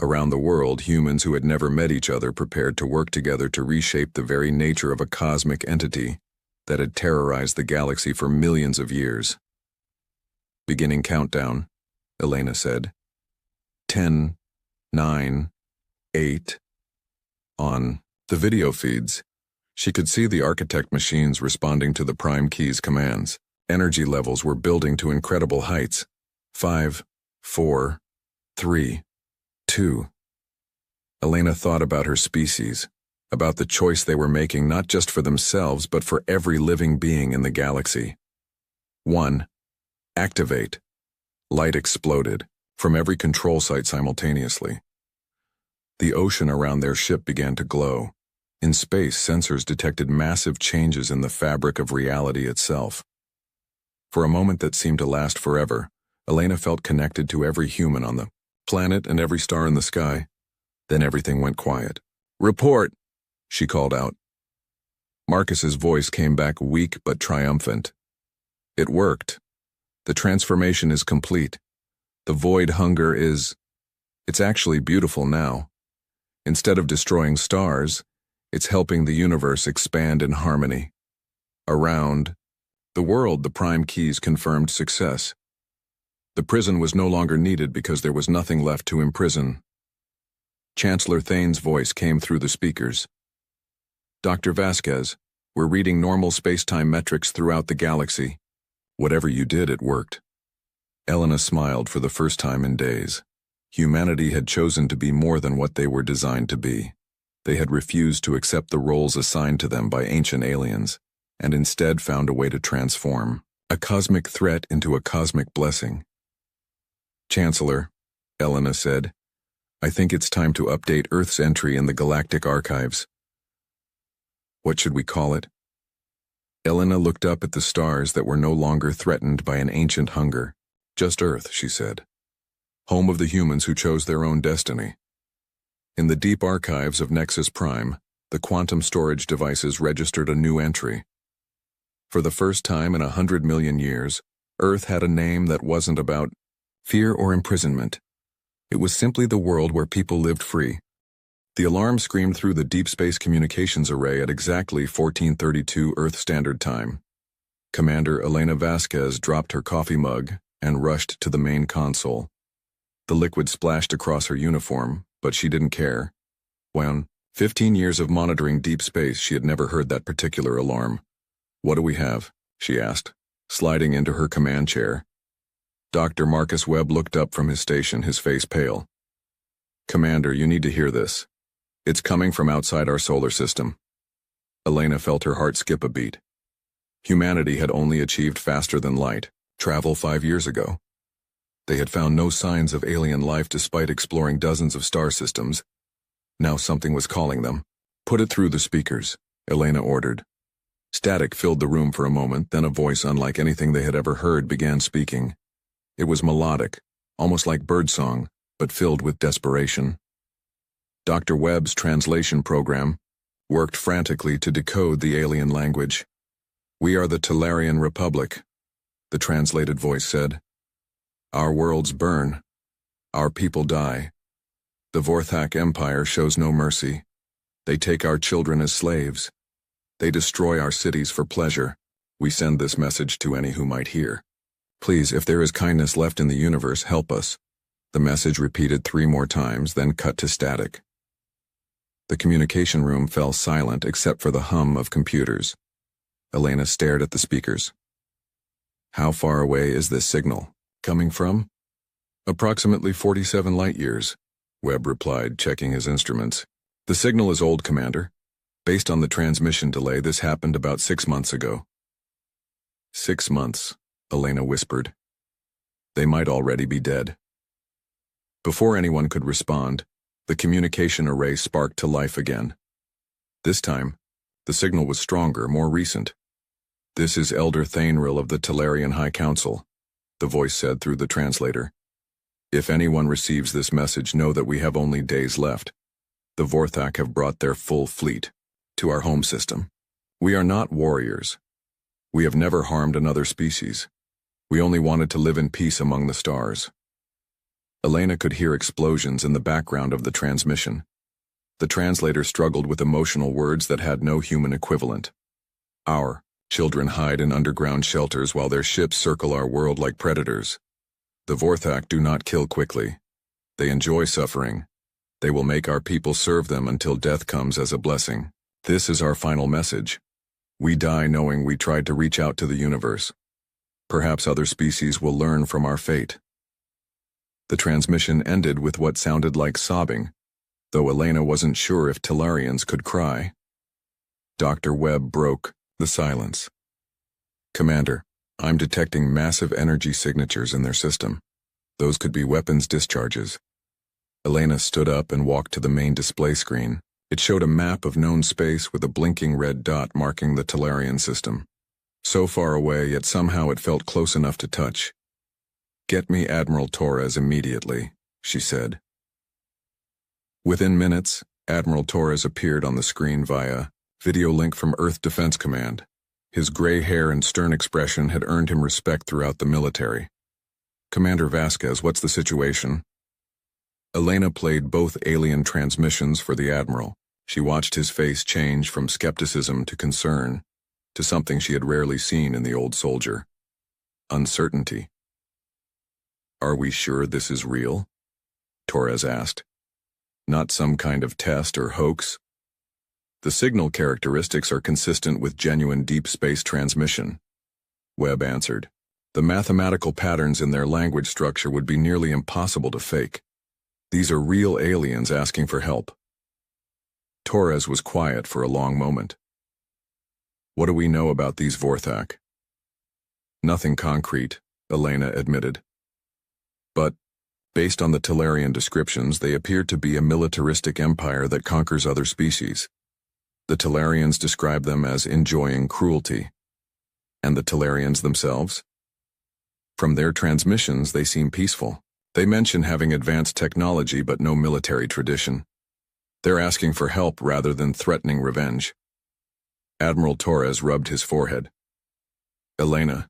Around the world, humans who had never met each other prepared to work together to reshape the very nature of a cosmic entity that had terrorized the galaxy for millions of years. Beginning countdown, Elena said. 10, 9, 8. On the video feeds, she could see the architect machines responding to the prime key's commands. Energy levels were building to incredible heights. 5, 4, 3, 2. Elena thought about her species, about the choice they were making not just for themselves but for every living being in the galaxy. 1. Activate. Light exploded from every control site simultaneously. The ocean around their ship began to glow. In space, sensors detected massive changes in the fabric of reality itself. For a moment that seemed to last forever, Elena felt connected to every human on the planet and every star in the sky. Then everything went quiet. Report, she called out. Marcus's voice came back weak but triumphant. It worked. The transformation is complete. The void hunger it's actually beautiful now. Instead of destroying stars, it's helping the universe expand in harmony. Around the world, the prime keys confirmed success. The prison was no longer needed because there was nothing left to imprison. Chancellor Thane's voice came through the speakers. Dr. Vasquez, we're reading normal space-time metrics throughout the galaxy. Whatever you did, it worked. Elena smiled for the first time in days. Humanity had chosen to be more than what they were designed to be. They had refused to accept the roles assigned to them by ancient aliens, and instead found a way to transform a cosmic threat into a cosmic blessing. Chancellor, Elena said, I think it's time to update Earth's entry in the galactic archives. What should we call it? Elena looked up at the stars that were no longer threatened by an ancient hunger. Just Earth, she said. Home of the humans who chose their own destiny. In the deep archives of Nexus Prime, the quantum storage devices registered a new entry. For the first time in 100 million years, Earth had a name that wasn't about fear or imprisonment. It was simply the world where people lived free. The alarm screamed through the deep space communications array at exactly 1432 Earth Standard Time. Commander Elena Vasquez dropped her coffee mug and rushed to the main console. The liquid splashed across her uniform, but she didn't care. When 15 years of monitoring deep space, she had never heard that particular alarm. "What do we have?" she asked, sliding into her command chair. Dr. Marcus Webb looked up from his station, his face pale. "Commander, you need to hear this. It's coming from outside our solar system." Elena felt her heart skip a beat. Humanity had only achieved faster than light travel 5 years ago. They had found no signs of alien life despite exploring dozens of star systems. Now something was calling them. "Put it through the speakers," Elena ordered. Static filled the room for a moment, then a voice unlike anything they had ever heard began speaking. It was melodic, almost like birdsong, but filled with desperation. Dr. Webb's translation program worked frantically to decode the alien language. "We are the Talarian Republic," the translated voice said. "Our worlds burn. Our people die. The Vorthak Empire shows no mercy. They take our children as slaves. They destroy our cities for pleasure. We send this message to any who might hear. Please, if there is kindness left in the universe, help us." The message repeated 3 more times, then cut to static. The communication room fell silent except for the hum of computers. Elena stared at the speakers. "How far away is this signal coming from?" "Approximately 47 light years," Webb replied, checking his instruments. "The signal is old, Commander. Based on the transmission delay, this happened about 6 months ago." 6 months, Elena whispered. "They might already be dead." Before anyone could respond, the communication array sparked to life again. This time, the signal was stronger, more recent. "This is Elder Thainril of the Talarian High Council," the voice said through the translator. "If anyone receives this message, know that we have only days left. The Vorthak have brought their full fleet to our home system. We are not warriors. We have never harmed another species. We only wanted to live in peace among the stars." Elena could hear explosions in the background of the transmission. The translator struggled with emotional words that had no human equivalent. "Our children hide in underground shelters while their ships circle our world like predators. The Vorthak do not kill quickly. They enjoy suffering. They will make our people serve them until death comes as a blessing. This is our final message. We die knowing we tried to reach out to the universe. Perhaps other species will learn from our fate." The transmission ended with what sounded like sobbing, though Elena wasn't sure if Talarians could cry. Dr. Webb broke the silence. "Commander, I'm detecting massive energy signatures in their system. Those could be weapons discharges." Elena stood up and walked to the main display screen. It showed a map of known space with a blinking red dot marking the Talarian system. So far away, yet somehow it felt close enough to touch. "Get me Admiral Torres immediately," she said. Within minutes, Admiral Torres appeared on the screen via video link from Earth Defense Command. His gray hair and stern expression had earned him respect throughout the military. "Commander Vasquez, what's the situation?" Elena played both alien transmissions for the Admiral. She watched his face change from skepticism to concern, to something she had rarely seen in the old soldier. Uncertainty. "Are we sure this is real?" Torres asked. "Not some kind of test or hoax?" "The signal characteristics are consistent with genuine deep space transmission," Webb answered. "The mathematical patterns in their language structure would be nearly impossible to fake. These are real aliens asking for help." Torres was quiet for a long moment. "What do we know about these Vorthak?" "Nothing concrete," Elena admitted. "But, based on the Talarian descriptions, they appear to be a militaristic empire that conquers other species. The Talarians describe them as enjoying cruelty. And the Talarians themselves? From their transmissions, they seem peaceful. They mention having advanced technology but no military tradition. They're asking for help rather than threatening revenge." Admiral Torres rubbed his forehead. "Elena,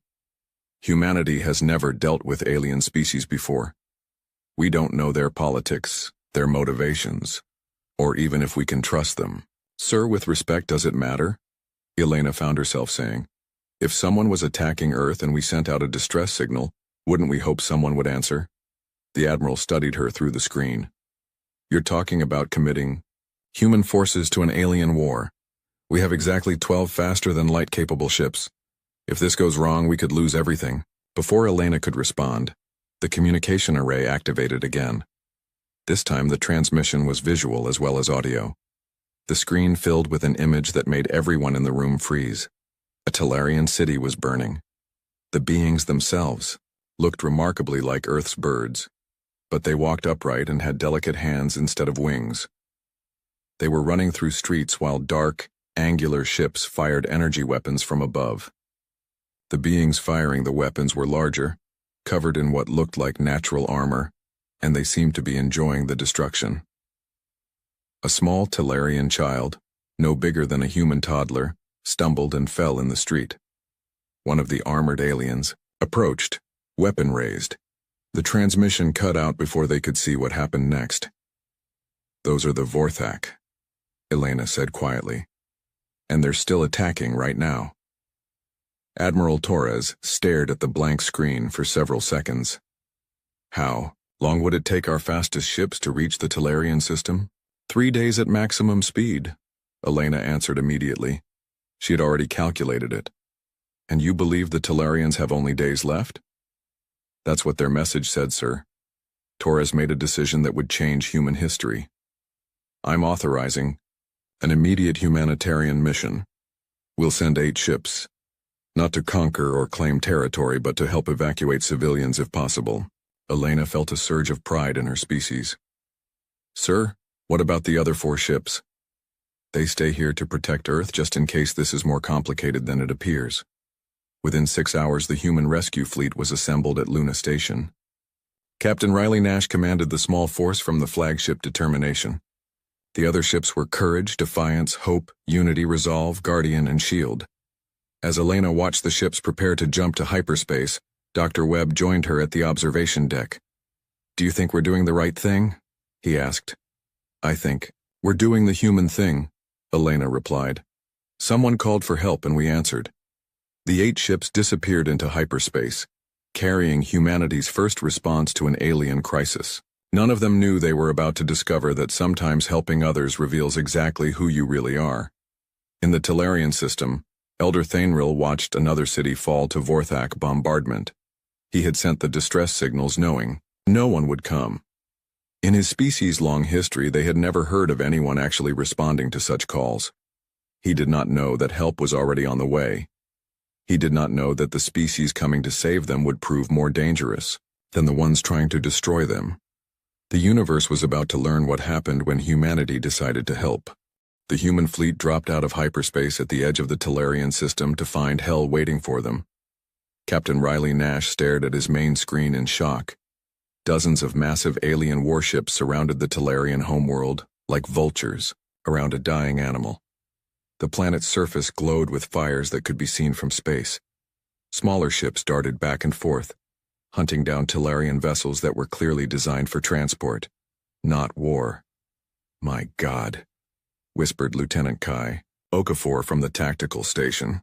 humanity has never dealt with alien species before. We don't know their politics, their motivations, or even if we can trust them." "Sir, with respect, does it matter?" Elena found herself saying. If someone was attacking Earth and we sent out a distress signal, wouldn't we hope someone would answer? The Admiral studied her through the screen. You're talking about committing human forces to an alien war. We have exactly 12 faster-than-light capable ships. If this goes wrong, we could lose everything. Before Elena could respond, the communication array activated again. This time the transmission was visual as well as audio. The screen filled with an image that made everyone in the room freeze. A Talarian city was burning. The beings themselves looked remarkably like Earth's birds, but they walked upright and had delicate hands instead of wings. They were running through streets while dark, angular ships fired energy weapons from above. The beings firing the weapons were larger, covered in what looked like natural armor, and they seemed to be enjoying the destruction. A small Talarian child, no bigger than a human toddler, stumbled and fell in the street. One of the armored aliens approached, weapon raised. The transmission cut out before they could see what happened next. Those are the Vorthak, Elena said quietly. And they're still attacking right now. Admiral Torres stared at the blank screen for several seconds. How long would it take our fastest ships to reach the Talarian system? 3 days at maximum speed, Elena answered immediately. She had already calculated it. And you believe the Talarians have only days left? That's what their message said, sir. Torres made a decision that would change human history. I'm authorizing an immediate humanitarian mission. We'll send 8 ships, not to conquer or claim territory, but to help evacuate civilians if possible. Elena felt a surge of pride in her species. Sir, what about the other 4 ships? They stay here to protect Earth just in case this is more complicated than it appears. Within 6 hours, the human rescue fleet was assembled at Luna Station. Captain Riley Nash commanded the small force from the flagship Determination. The other ships were Courage, Defiance, Hope, Unity, Resolve, Guardian, and Shield. As Elena watched the ships prepare to jump to hyperspace, Dr. Webb joined her at the observation deck. Do you think we're doing the right thing? He asked. I think we're doing the human thing, Elena replied. Someone called for help and we answered. The 8 ships disappeared into hyperspace, carrying humanity's first response to an alien crisis. None of them knew they were about to discover that sometimes helping others reveals exactly who you really are. In the Talarian system, Elder Thainril watched another city fall to Vorthak bombardment. He had sent the distress signals knowing no one would come. In his species' long history, they had never heard of anyone actually responding to such calls. He did not know that help was already on the way. He did not know that the species coming to save them would prove more dangerous than the ones trying to destroy them. The universe was about to learn what happened when humanity decided to help. The human fleet dropped out of hyperspace at the edge of the Talarian system to find hell waiting for them. Captain Riley Nash stared at his main screen in shock. Dozens of massive alien warships surrounded the Talarian homeworld like vultures around a dying animal. The planet's surface glowed with fires that could be seen from space. Smaller ships darted back and forth, hunting down Talarian vessels that were clearly designed for transport, not war. My God, whispered Lieutenant Kai Okafor from the tactical station.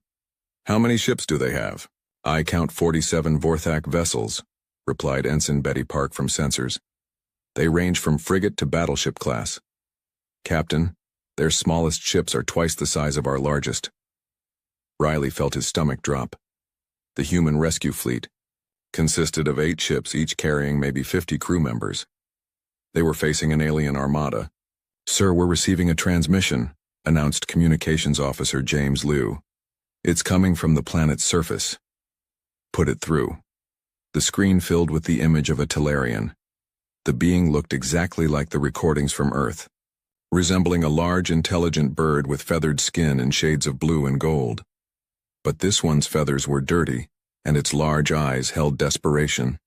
How many ships do they have? I count 47 Vorthak vessels, replied Ensign Betty Park from Sensors. They range from frigate to battleship class. Captain, their smallest ships are twice the size of our largest. Riley felt his stomach drop. The human rescue fleet consisted of 8 ships, each carrying maybe 50 crew members. They were facing an alien armada. Sir, we're receiving a transmission, announced Communications Officer James Liu. It's coming from the planet's surface. Put it through. The screen filled with the image of a Talarian. The being looked exactly like the recordings from Earth, resembling a large, intelligent bird with feathered skin in shades of blue and gold. But this one's feathers were dirty, and its large eyes held desperation.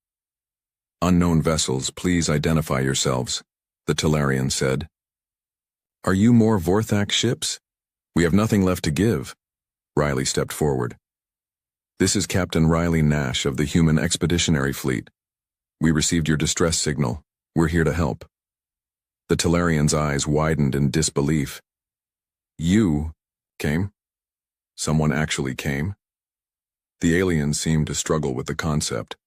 Unknown vessels, please identify yourselves, the Talarian said. Are you more Vorthak ships? We have nothing left to give. Riley stepped forward. This is Captain Riley Nash of the Human Expeditionary Fleet. We received your distress signal. We're here to help. The Talarian's eyes widened in disbelief. You came? Someone actually came? The alien seemed to struggle with the concept.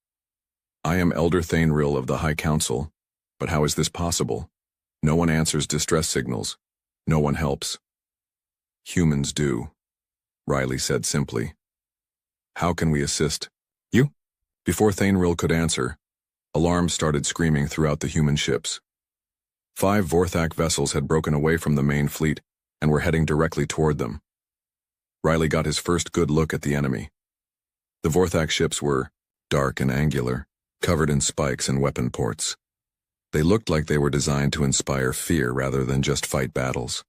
I am Elder Thainril of the High Council, but how is this possible? No one answers distress signals. No one helps. Humans do, Riley said simply. How can we assist? You? Before Thainril could answer, alarms started screaming throughout the human ships. 5 Vorthak vessels had broken away from the main fleet and were heading directly toward them. Riley got his first good look at the enemy. The Vorthak ships were dark and angular, covered in spikes and weapon ports. They looked like they were designed to inspire fear rather than just fight battles.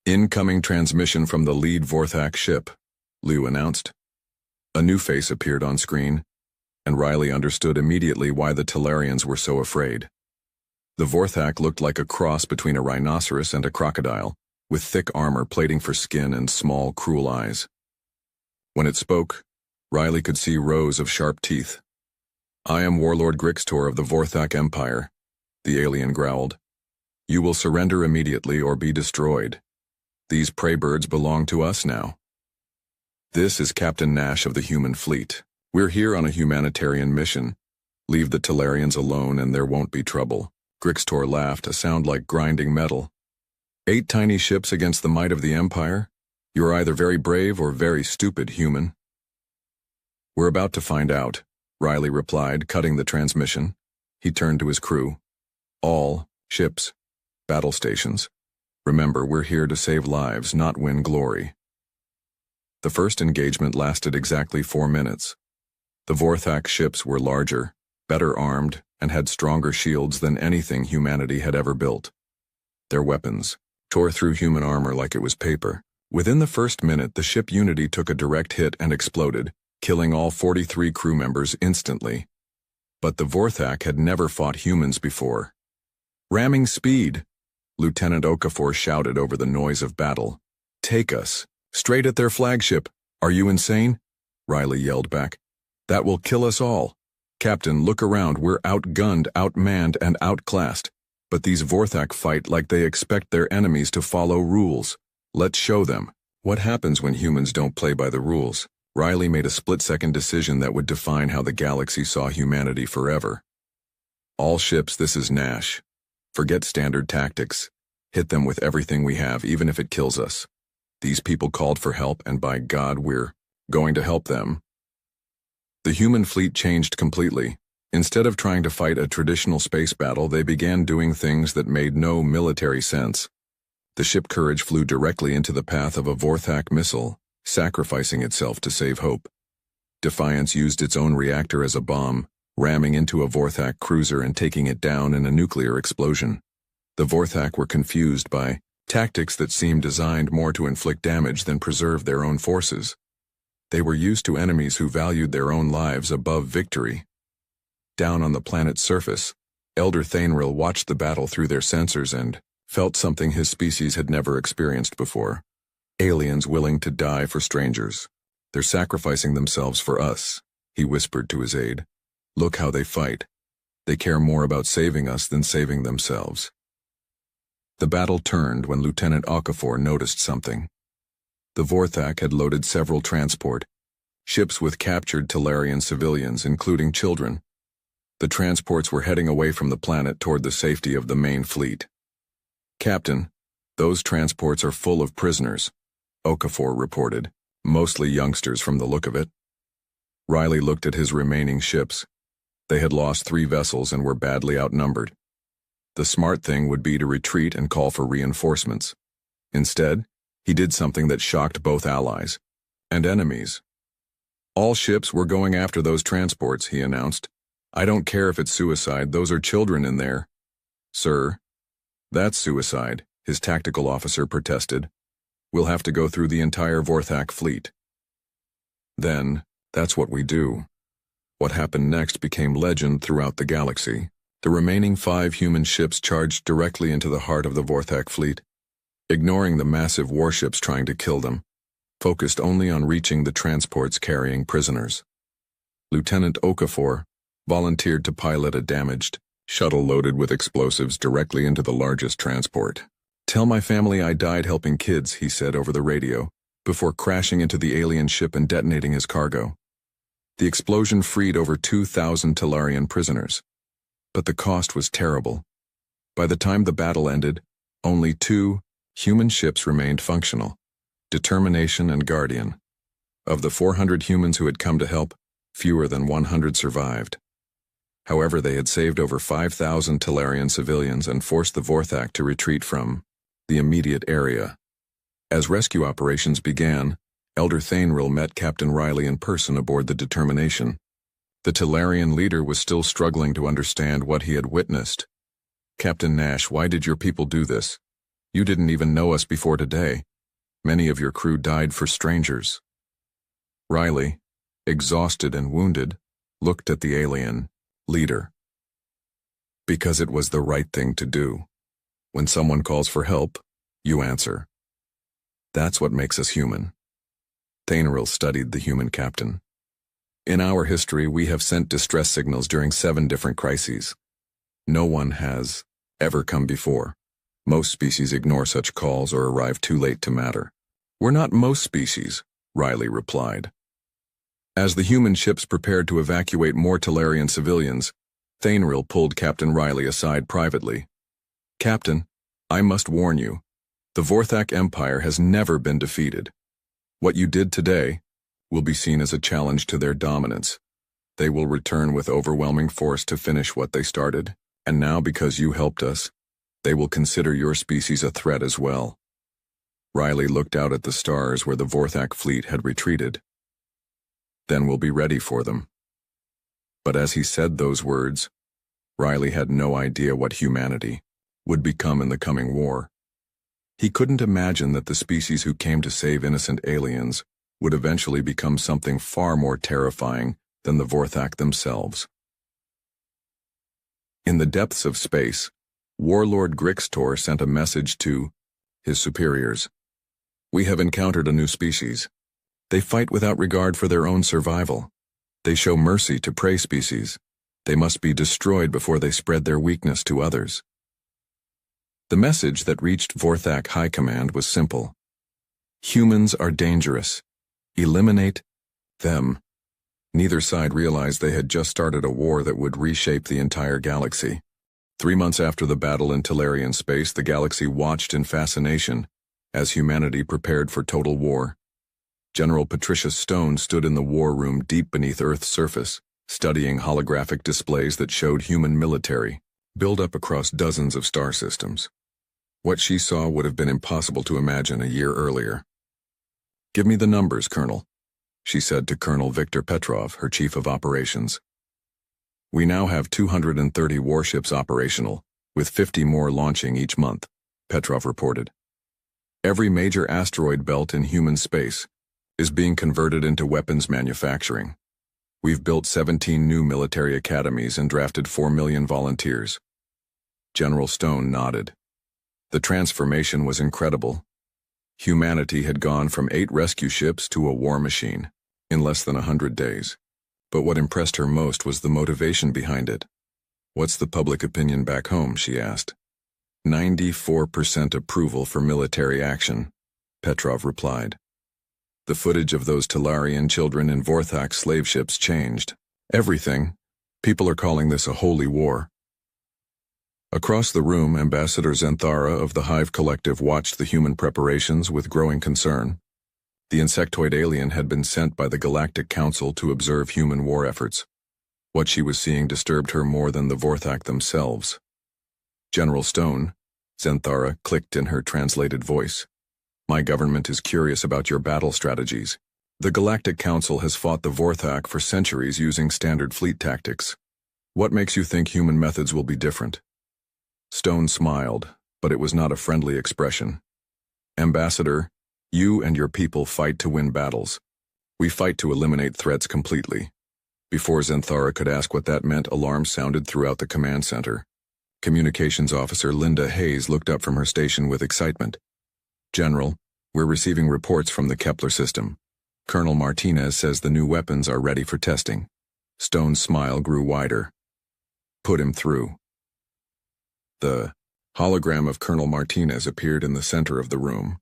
Incoming transmission from the lead Vorthak ship, Liu announced. A new face appeared on screen, and Riley understood immediately why the Talarians were so afraid. The Vorthak looked like a cross between a rhinoceros and a crocodile, with thick armor plating for skin and small, cruel eyes. When it spoke, Riley could see rows of sharp teeth. I am Warlord Grixtor of the Vorthak Empire, the alien growled. You will surrender immediately or be destroyed. These prey birds belong to us now. This is Captain Nash of the human fleet. We're here on a humanitarian mission. Leave the Talarians alone and there won't be trouble. Grixtor laughed, a sound like grinding metal. 8 tiny ships against the might of the Empire? You're either very brave or very stupid, human. We're about to find out, Riley replied, cutting the transmission. He turned to his crew. All ships, battle stations. Remember, we're here to save lives, not win glory. The first engagement lasted exactly 4 minutes. The Vorthak ships were larger, better armed, and had stronger shields than anything humanity had ever built. Their weapons tore through human armor like it was paper. Within the first minute, the ship Unity took a direct hit and exploded, killing all 43 crew members instantly. But the Vorthak had never fought humans before. Ramming speed, Lieutenant Okafor shouted over the noise of battle. Take us, straight at their flagship. Are you insane? Riley yelled back. That will kill us all. Captain, look around. We're outgunned, outmanned, and outclassed. But these Vorthak fight like they expect their enemies to follow rules. Let's show them. What happens when humans don't play by the rules? Riley made a split-second decision that would define how the galaxy saw humanity forever. All ships, this is Nash. Forget standard tactics. Hit them with everything we have, even if it kills us. These people called for help, and by God, we're going to help them. The human fleet changed completely. Instead of trying to fight a traditional space battle, they began doing things that made no military sense. The ship Courage flew directly into the path of a Vorthak missile, sacrificing itself to save hope. Defiance used its own reactor as a bomb, ramming into a Vorthak cruiser and taking it down in a nuclear explosion. The Vorthak were confused by tactics that seemed designed more to inflict damage than preserve their own forces. They were used to enemies who valued their own lives above victory. Down on the planet's surface, Elder Thainril watched the battle through their sensors and felt something his species had never experienced before. Aliens willing to die for strangers. They're sacrificing themselves for us, he whispered to his aide. Look how they fight. They care more about saving us than saving themselves. The battle turned when Lieutenant Okafor noticed something. The Vorthak had loaded several transport ships with captured Talarian civilians, including children. The transports were heading away from the planet toward the safety of the main fleet. Captain, those transports are full of prisoners, Okafor reported, mostly youngsters from the look of it. Riley looked at his remaining ships. They had lost 3 vessels and were badly outnumbered. The smart thing would be to retreat and call for reinforcements. Instead, he did something that shocked both allies and enemies. All ships were going after those transports, he announced. I don't care if it's suicide, those are children in there. Sir, that's suicide, his tactical officer protested. We'll have to go through the entire Vorthak fleet. Then, that's what we do. What happened next became legend throughout the galaxy. The remaining 5 human ships charged directly into the heart of the Vorthak fleet, ignoring the massive warships trying to kill them, focused only on reaching the transports carrying prisoners. Lieutenant Okafor volunteered to pilot a damaged shuttle loaded with explosives directly into the largest transport. Tell my family I died helping kids, he said over the radio. before crashing into the alien ship and detonating his cargo. The explosion freed over 2,000 Talarian prisoners. But the cost was terrible. By the time the battle ended, only 2 human ships remained functional: Determination and Guardian. Of the 400 humans who had come to help, fewer than 100 survived. However, they had saved over 5,000 Talarian civilians and forced the Vorthak to retreat from the immediate area. As rescue operations began, Elder Thainril met Captain Riley in person aboard the Determination. The Talarian leader was still struggling to understand what he had witnessed. "Captain Nash, why did your people do this? You didn't even know us before today. Many of your crew died for strangers." Riley, exhausted and wounded, looked at the alien leader. "Because it was the right thing to do. When someone calls for help, you answer. That's what makes us human." Thainril studied the human captain. "In our history, we have sent distress signals during 7 different crises. No one has ever come before. Most species ignore such calls or arrive too late to matter." "We're not most species," Riley replied. As the human ships prepared to evacuate more Talarian civilians, Thainril pulled Captain Riley aside privately. "Captain, I must warn you. The Vorthak Empire has never been defeated. What you did today will be seen as a challenge to their dominance. They will return with overwhelming force to finish what they started, and now because you helped us, they will consider your species a threat as well." Riley looked out at the stars where the Vorthak fleet had retreated. "Then we'll be ready for them." But as he said those words, Riley had no idea what humanity would become in the coming war. He couldn't imagine that the species who came to save innocent aliens would eventually become something far more terrifying than the Vorthak themselves. In the depths of space, Warlord Grixtor sent a message to his superiors. "We have encountered a new species. They fight without regard for their own survival. They show mercy to prey species. They must be destroyed before they spread their weakness to others." The message that reached Vorthak High Command was simple. Humans are dangerous. Eliminate them. Neither side realized they had just started a war that would reshape the entire galaxy. 3 months after the battle in Talarian space, the galaxy watched in fascination as humanity prepared for total war. General Patricia Stone stood in the war room deep beneath Earth's surface, studying holographic displays that showed human military build up across dozens of star systems. What she saw would have been impossible to imagine a year earlier. "Give me the numbers, Colonel," she said to Colonel Viktor Petrov, her chief of operations. "We now have 230 warships operational, with 50 more launching each month," Petrov reported. "Every major asteroid belt in human space is being converted into weapons manufacturing. We've built 17 new military academies and drafted 4 million volunteers." General Stone nodded. The transformation was incredible. Humanity had gone from 8 rescue ships to a war machine in less than 100 days. But what impressed her most was the motivation behind it. "What's the public opinion back home?" she asked. 94% approval for military action," Petrov replied. The footage of those Talarian children in Vorthak slave ships changed everything. People are calling this a holy war. Across the room, Ambassador Zenthara of the Hive Collective watched the human preparations with growing concern. The insectoid alien had been sent by the Galactic Council to observe human war efforts. What she was seeing disturbed her more than the Vorthak themselves. "General Stone," Zenthara clicked in her translated voice. "My government is curious about your battle strategies. The Galactic Council has fought the Vorthak for centuries using standard fleet tactics. What makes you think human methods will be different?" Stone smiled, but it was not a friendly expression. "Ambassador, you and your people fight to win battles. We fight to eliminate threats completely." Before Zenthara could ask what that meant, alarms sounded throughout the command center. Communications Officer Linda Hayes looked up from her station with excitement. "General, we're receiving reports from the Kepler system. Colonel Martinez says the new weapons are ready for testing." Stone's smile grew wider. "Put him through." The hologram of Colonel Martinez appeared in the center of the room.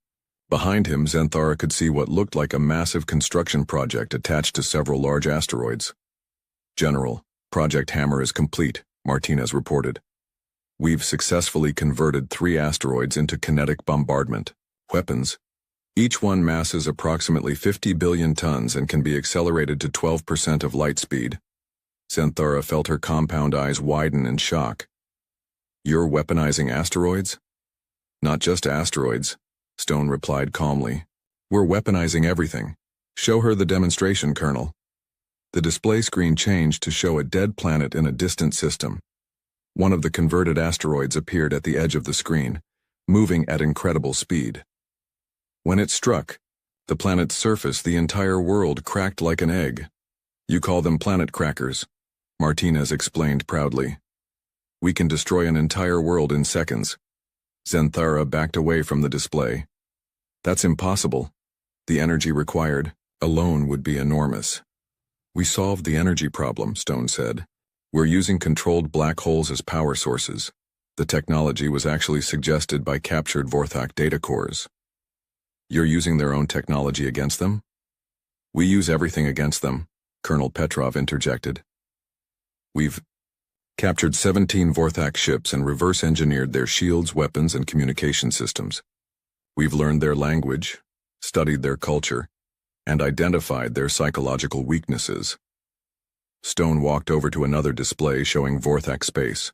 Behind him, Xanthara could see what looked like a massive construction project attached to several large asteroids. "General, Project Hammer is complete," Martinez reported. "We've successfully converted 3 asteroids into kinetic bombardment weapons. Each one masses approximately 50 billion tons and can be accelerated to 12% of light speed." Xanthara felt her compound eyes widen in shock. "You're weaponizing asteroids?" "Not just asteroids," Stone replied calmly. "We're weaponizing everything. Show her the demonstration, Colonel." The display screen changed to show a dead planet in a distant system. One of the converted asteroids appeared at the edge of the screen, moving at incredible speed. When it struck the planet's surface, the entire world cracked like an egg. "You call them planet crackers," Martinez explained proudly. "We can destroy an entire world in seconds." Xanthara backed away from the display. "That's impossible. The energy required alone would be enormous." "We solved the energy problem," Stone said. "We're using controlled black holes as power sources. The technology was actually suggested by captured Vorthak data cores." "You're using their own technology against them?" "We use everything against them," Colonel Petrov interjected. "We've captured 17 Vorthak ships and reverse-engineered their shields, weapons, and communication systems. We've learned their language, studied their culture, and identified their psychological weaknesses." Stone walked over to another display showing Vorthak space.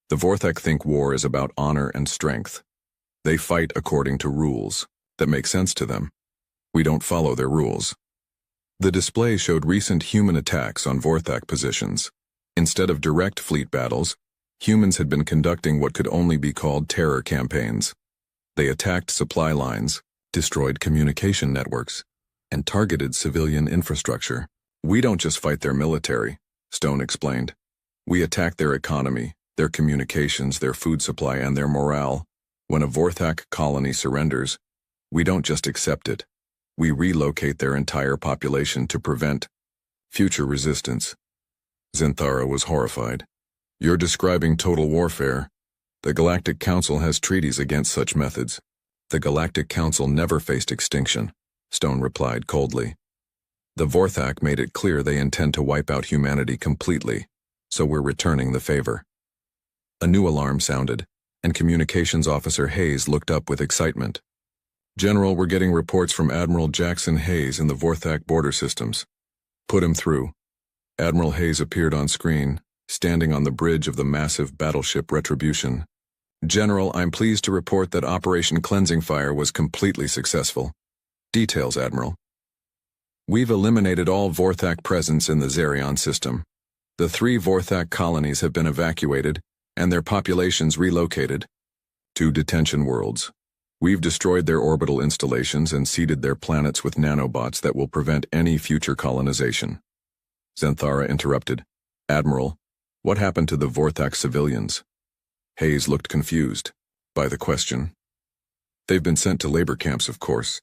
"The Vorthak think war is about honor and strength. They fight according to rules that make sense to them. We don't follow their rules." The display showed recent human attacks on Vorthak positions. Instead of direct fleet battles, humans had been conducting what could only be called terror campaigns. They attacked supply lines, destroyed communication networks, and targeted civilian infrastructure. "We don't just fight their military," Stone explained. "We attack their economy, their communications, their food supply, and their morale. When a Vorthak colony surrenders, we don't just accept it. We relocate their entire population to prevent future resistance." Xanthara was horrified. "You're describing total warfare. The Galactic Council has treaties against such methods." "The Galactic Council never faced extinction," Stone replied coldly. "The Vorthak made it clear they intend to wipe out humanity completely, so we're returning the favor." A new alarm sounded, and Communications Officer Hayes looked up with excitement. "General, we're getting reports from Admiral Jackson Hayes in the Vorthak border systems." "Put him through." Admiral Hayes appeared on screen, standing on the bridge of the massive battleship Retribution. "General, I'm pleased to report that Operation Cleansing Fire was completely successful." "Details, Admiral." "We've eliminated all Vorthak presence in the Xerion system. The 3 Vorthak colonies have been evacuated, and their populations relocated to detention worlds. We've destroyed their orbital installations and seeded their planets with nanobots that will prevent any future colonization." Xanthara interrupted. "Admiral, what happened to the Vorthak civilians?" Hayes looked confused by the question. "They've been sent to labor camps, of course.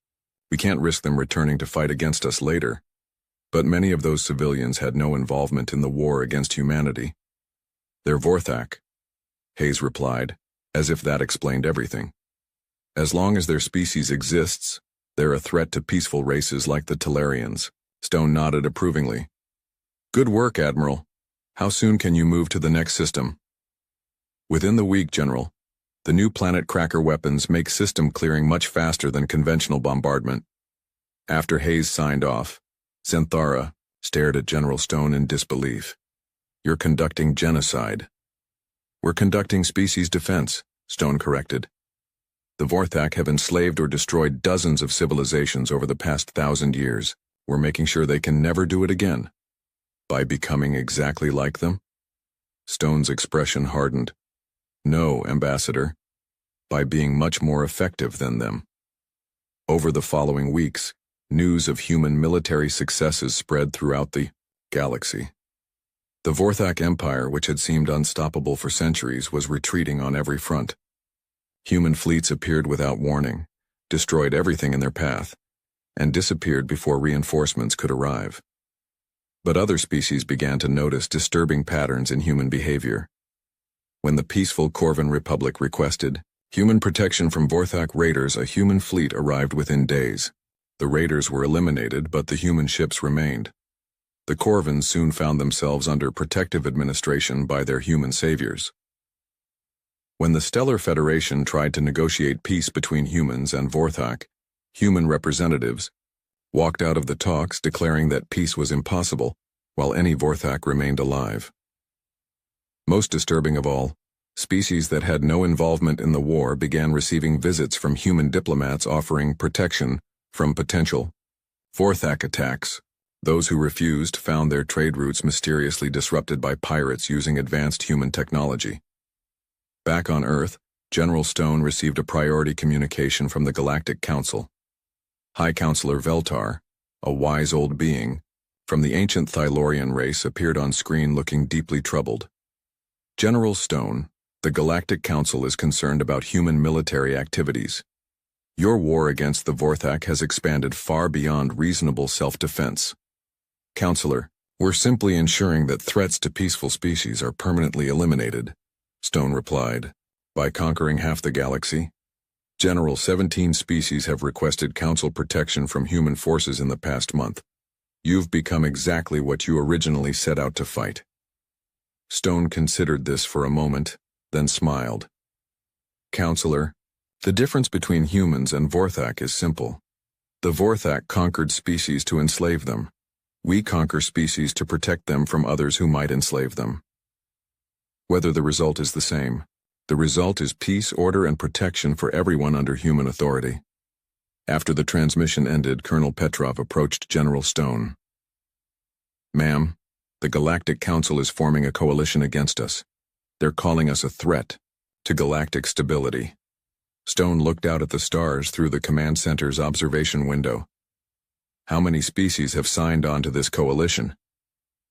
We can't risk them returning to fight against us later. But many of those civilians had no involvement in the war against humanity." "They're Vorthak," Hayes replied, as if that explained everything. "As long as their species exists, they're a threat to peaceful races like the Talarians." Stone nodded approvingly. "Good work, Admiral. How soon can you move to the next system?" "Within the week, General. The new planet cracker weapons make system clearing much faster than conventional bombardment." After Hayes signed off, Xanthara stared at General Stone in disbelief. "You're conducting genocide." "We're conducting species defense," Stone corrected. "The Vorthak have enslaved or destroyed dozens of civilizations over the past 1,000 years. We're making sure they can never do it again." "By becoming exactly like them?" Stone's expression hardened. "No, Ambassador. By being much more effective than them." Over the following weeks, news of human military successes spread throughout the galaxy. The Vorthak Empire, which had seemed unstoppable for centuries, was retreating on every front. Human fleets appeared without warning, destroyed everything in their path, and disappeared before reinforcements could arrive. But other species began to notice disturbing patterns in human behavior. When the peaceful Corvan Republic requested Human protection from Vorthak raiders. A human fleet arrived within days. The raiders were eliminated, but the human ships remained. The Corvins soon found themselves under protective administration by their human saviors. When the Stellar Federation tried to negotiate peace between humans and Vorthak, human representatives walked out of the talks declaring that peace was impossible, while any Vorthak remained alive. Most disturbing of all, species that had no involvement in the war began receiving visits from human diplomats offering protection from potential Vorthak attacks. Those who refused found their trade routes mysteriously disrupted by pirates using advanced human technology. Back on Earth, General Stone received a priority communication from the Galactic Council. High Counselor Veltar, a wise old being from the ancient Thylorian race, appeared on screen looking deeply troubled. General Stone, the Galactic Council is concerned about human military activities. Your war against the Vorthak has expanded far beyond reasonable self-defense. Counselor, we're simply ensuring that threats to peaceful species are permanently eliminated, Stone replied. By conquering half the galaxy, General, 17 species have requested Council protection from human forces in the past month. You've become exactly what you originally set out to fight. Stone considered this for a moment, then smiled. Counselor, the difference between humans and Vorthak is simple. The Vorthak conquered species to enslave them. We conquer species to protect them from others who might enslave them. Whether the result is the same, the result is peace, order, and protection for everyone under human authority. After the transmission ended, Colonel Petrov approached General Stone. Ma'am, the Galactic Council is forming a coalition against us. They're calling us a threat to galactic stability. Stone looked out at the stars through the command center's observation window. How many species have signed on to this coalition?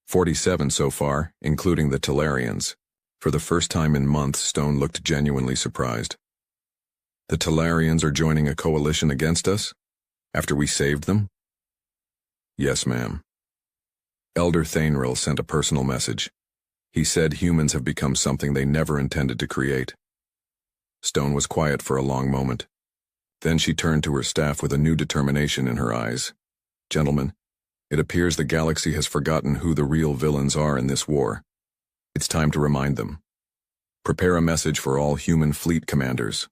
47 so far, including the Talarians. For the first time in months, Stone looked genuinely surprised. The Talarians are joining a coalition against us? After we saved them? Yes, ma'am. Elder Thainril sent a personal message. He said humans have become something they never intended to create. Stone was quiet for a long moment. Then she turned to her staff with a new determination in her eyes. Gentlemen, it appears the galaxy has forgotten who the real villains are in this war. It's time to remind them. Prepare a message for all human fleet commanders.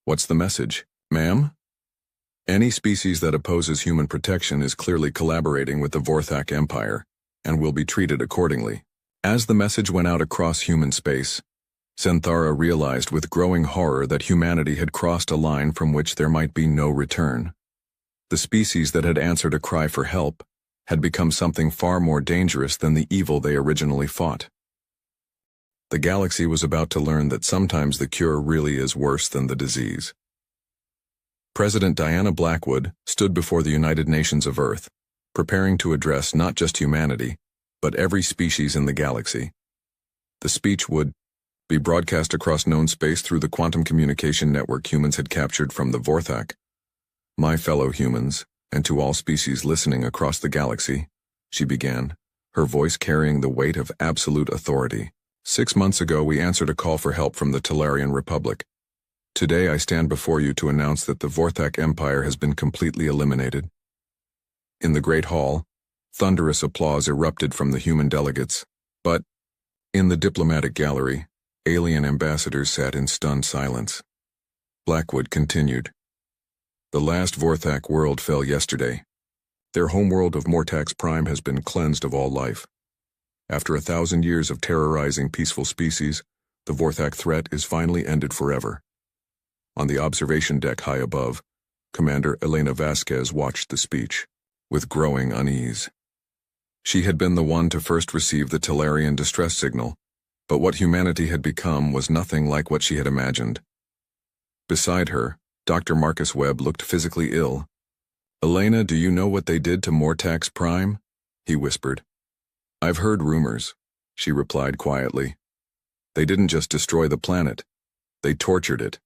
What's the message, ma'am? Any species that opposes human protection is clearly collaborating with the Vorthak Empire, and will be treated accordingly. As the message went out across human space, Senthara realized with growing horror that humanity had crossed a line from which there might be no return. The species that had answered a cry for help had become something far more dangerous than the evil they originally fought. The galaxy was about to learn that sometimes the cure really is worse than the disease. President Diana Blackwood stood before the United Nations of Earth, preparing to address not just humanity, but every species in the galaxy. The speech would be broadcast across known space through the quantum communication network humans had captured from the Vorthak. My fellow humans, and to all species listening across the galaxy, she began, her voice carrying the weight of absolute authority. 6 months ago we answered a call for help from the Talarian Republic. Today I stand before you to announce that the Vorthak Empire has been completely eliminated. In the Great Hall, thunderous applause erupted from the human delegates, but, in the diplomatic gallery, alien ambassadors sat in stunned silence. Blackwood continued. The last Vorthak world fell yesterday. Their homeworld of Mortax Prime has been cleansed of all life. After 1,000 years of terrorizing peaceful species, the Vorthak threat is finally ended forever. On the observation deck high above, Commander Elena Vasquez watched the speech, with growing unease. She had been the one to first receive the Talarian distress signal, but what humanity had become was nothing like what she had imagined. Beside her, Dr. Marcus Webb looked physically ill. Elena, do you know what they did to Mortax Prime? He whispered. I've heard rumors, she replied quietly. They didn't just destroy the planet. They tortured it.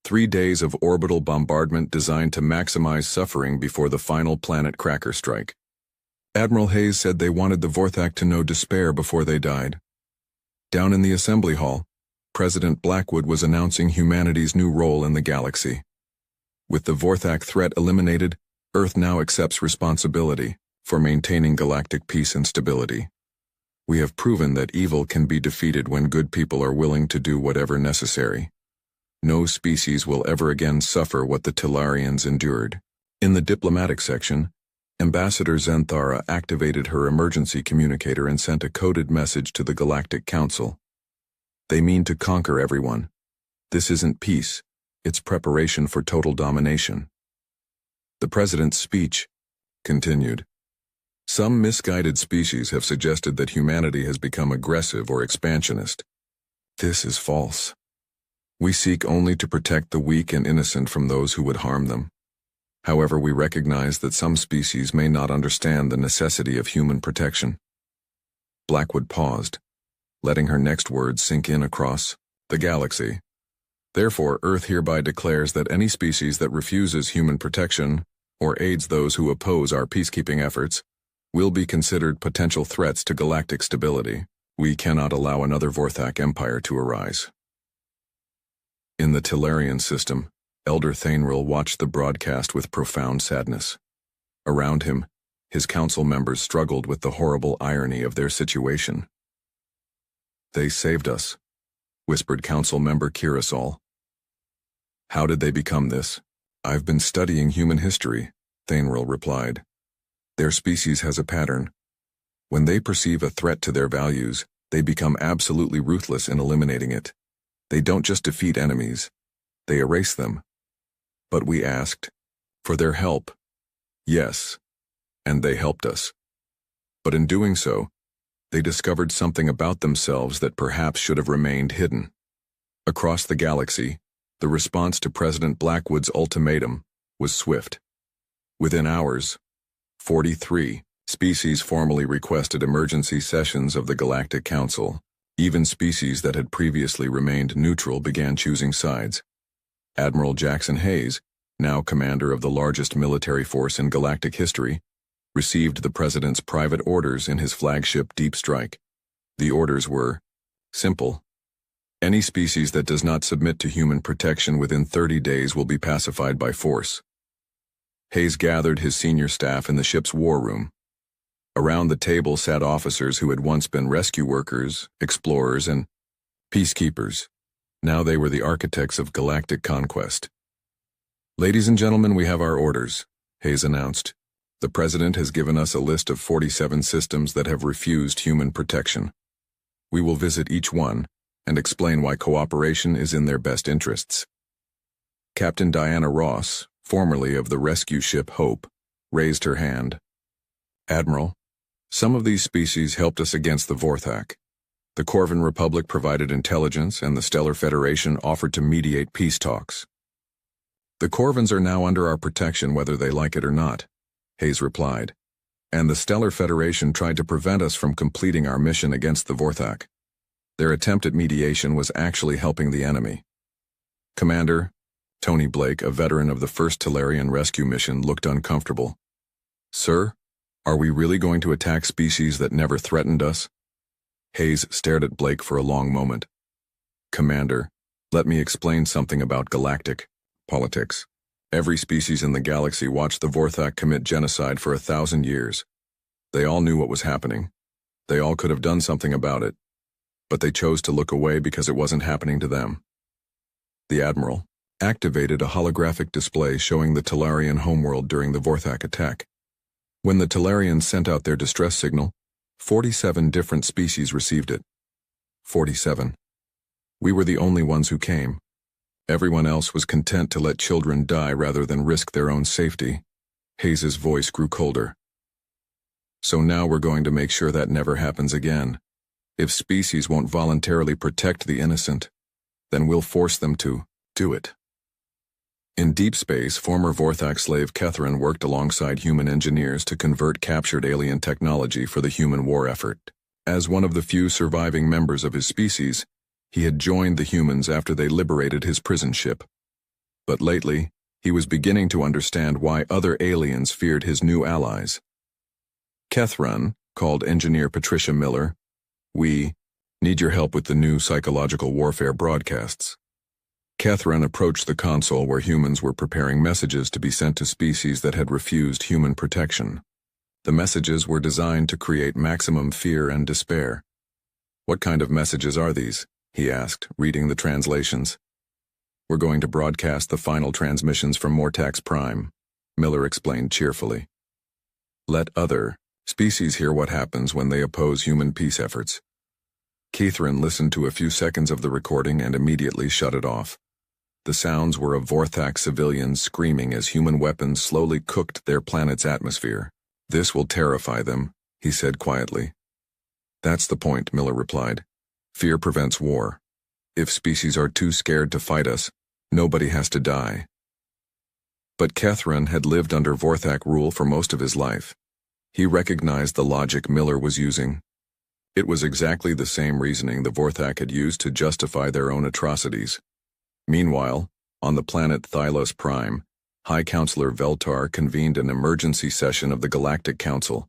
3 days of orbital bombardment designed to maximize suffering before the final planet cracker strike. Admiral Hayes said they wanted the Vorthak to know despair before they died. Down in the assembly hall, President Blackwood was announcing humanity's new role in the galaxy. With the Vorthak threat eliminated, Earth now accepts responsibility for maintaining galactic peace and stability. We have proven that evil can be defeated when good people are willing to do whatever necessary. No species will ever again suffer what the Tellarians endured. In the diplomatic section, Ambassador Zenthara activated her emergency communicator and sent a coded message to the Galactic Council. They mean to conquer everyone. This isn't peace, it's preparation for total domination. The President's speech continued. Some misguided species have suggested that humanity has become aggressive or expansionist. This is false. We seek only to protect the weak and innocent from those who would harm them. However, we recognize that some species may not understand the necessity of human protection. Blackwood paused, letting her next words sink in across the galaxy. Therefore, Earth hereby declares that any species that refuses human protection or aids those who oppose our peacekeeping efforts will be considered potential threats to galactic stability. We cannot allow another Vorthak empire to arise. In the Tellarian system, Elder Thainril watched the broadcast with profound sadness. Around him, his council members struggled with the horrible irony of their situation. They saved us, whispered council member Kirasol. How did they become this? I've been studying human history, Thainril replied. Their species has a pattern. When they perceive a threat to their values, they become absolutely ruthless in eliminating it. They don't just defeat enemies, they erase them. But we asked for their help. Yes, and they helped us. But in doing so, they discovered something about themselves that perhaps should have remained hidden. Across the galaxy, the response to President Blackwood's ultimatum was swift. Within hours, 43 species formally requested emergency sessions of the Galactic Council. Even species that had previously remained neutral began choosing sides. Admiral Jackson Hayes, now commander of the largest military force in galactic history, received the President's private orders in his flagship Deep Strike. The orders were simple. Any species that does not submit to human protection within 30 days will be pacified by force. Hayes gathered his senior staff in the ship's war room. Around the table sat officers who had once been rescue workers, explorers, and peacekeepers. Now they were the architects of galactic conquest. Ladies and gentlemen, we have our orders, Hayes announced. The President has given us a list of 47 systems that have refused human protection. We will visit each one and explain why cooperation is in their best interests. Captain Diana Ross, formerly of the rescue ship Hope, raised her hand. Admiral, some of these species helped us against the Vorthak. The Corvan Republic provided intelligence, and the Stellar Federation offered to mediate peace talks. The Corvans are now under our protection whether they like it or not, Hayes replied, and the Stellar Federation tried to prevent us from completing our mission against the Vorthak. Their attempt at mediation was actually helping the enemy. Commander Tony Blake, a veteran of the first Tellarian rescue mission, looked uncomfortable. Sir, are we really going to attack species that never threatened us? Hayes stared at Blake for a long moment. Commander, let me explain something about galactic politics. Every species in the galaxy watched the Vorthak commit genocide for 1,000 years. They all knew what was happening. They all could have done something about it. But they chose to look away because it wasn't happening to them. The Admiral activated a holographic display showing the Tellarian homeworld during the Vorthak attack. When the Tellarians sent out their distress signal, 47 different species received it. 47. We were the only ones who came. Everyone else was content to let children die rather than risk their own safety. Hayes's voice grew colder. So now we're going to make sure that never happens again. If species won't voluntarily protect the innocent, then we'll force them to do it. In deep space, former Vorthak slave Kethrin worked alongside human engineers to convert captured alien technology for the human war effort. As one of the few surviving members of his species, he had joined the humans after they liberated his prison ship. But lately, he was beginning to understand why other aliens feared his new allies. Kethrin, called Engineer Patricia Miller, we Need your help with the new psychological warfare broadcasts. Catherine approached the console where humans were preparing messages to be sent to species that had refused human protection. The messages were designed to create maximum fear and despair. What kind of messages are these? He asked, reading the translations. We're going to broadcast the final transmissions from Mortax Prime, Miller explained cheerfully. Let other species hear what happens when they oppose human peace efforts. Catherine listened to a few seconds of the recording and immediately shut it off. The sounds were of Vorthax civilians screaming as human weapons slowly cooked their planet's atmosphere. This will terrify them, he said quietly. That's the point, Miller replied. Fear prevents war. If species are too scared to fight us, nobody has to die. But Catherine had lived under Vorthak rule for most of his life. He recognized the logic Miller was using. It was exactly the same reasoning the Vorthak had used to justify their own atrocities. Meanwhile, on the planet Thylos Prime, High Counselor Veltar convened an emergency session of the Galactic Council.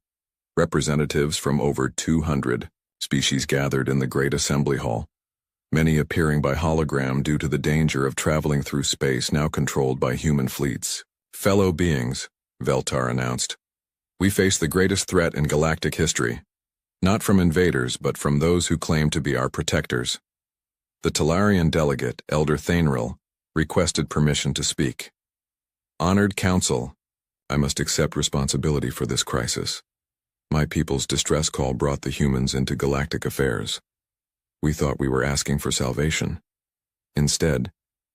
Representatives from over 200 species gathered in the Great Assembly Hall, many appearing by hologram due to the danger of traveling through space now controlled by human fleets. Fellow beings, Veltar announced, we face the greatest threat in galactic history, not from invaders but from those who claim to be our protectors. The Talarian delegate, Elder Thainril, requested permission to speak. Honored Council, I must accept responsibility for this crisis. My people's distress call brought the humans into galactic affairs. We thought we were asking for salvation. Instead,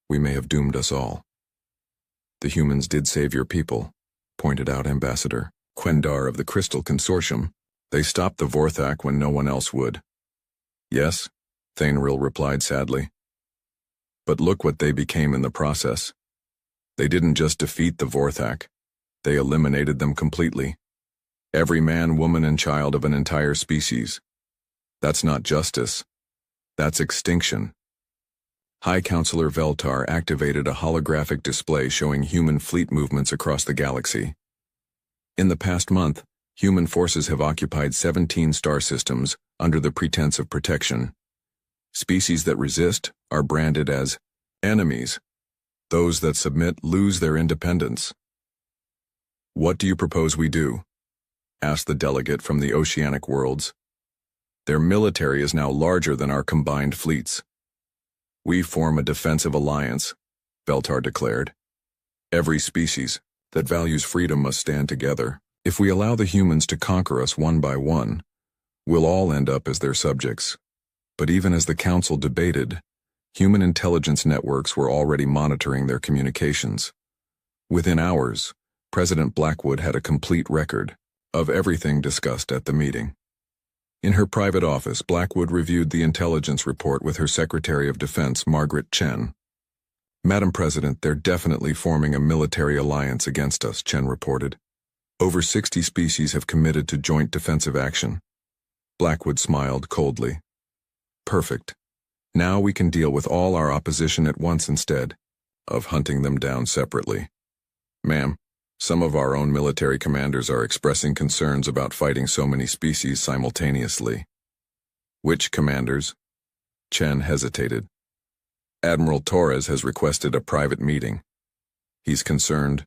we may have doomed us all. The humans did save your people, pointed out Ambassador Quendar of the Crystal Consortium. They stopped the Vorthak when no one else would. Yes, Thainril replied sadly. But look what they became in the process. They didn't just defeat the Vorthak, they eliminated them completely. Every man, woman, and child of an entire species. That's not justice. That's extinction. High Counselor Veltar activated a holographic display showing human fleet movements across the galaxy. In the past month, human forces have occupied 17 star systems under the pretense of protection. Species that resist are branded as enemies. Those that submit lose their independence. What do you propose we do? Asked the delegate from the oceanic worlds. Their military is now larger than our combined fleets. We form a defensive alliance, Veltar declared. Every species that values freedom must stand together. If we allow the humans to conquer us one by one, we'll all end up as their subjects. But even as the council debated, human intelligence networks were already monitoring their communications. Within hours, President Blackwood had a complete record of everything discussed at the meeting. In her private office, Blackwood reviewed the intelligence report with her Secretary of Defense, Margaret Chen. Madam President, they're definitely forming a military alliance against us, Chen reported. Over 60 species have committed to joint defensive action. Blackwood smiled coldly. Perfect. Now we can deal with all our opposition at once instead of hunting them down separately. Ma'am, some of our own military commanders are expressing concerns about fighting so many species simultaneously. Which commanders? Chen hesitated. Admiral Torres has requested a private meeting. He's concerned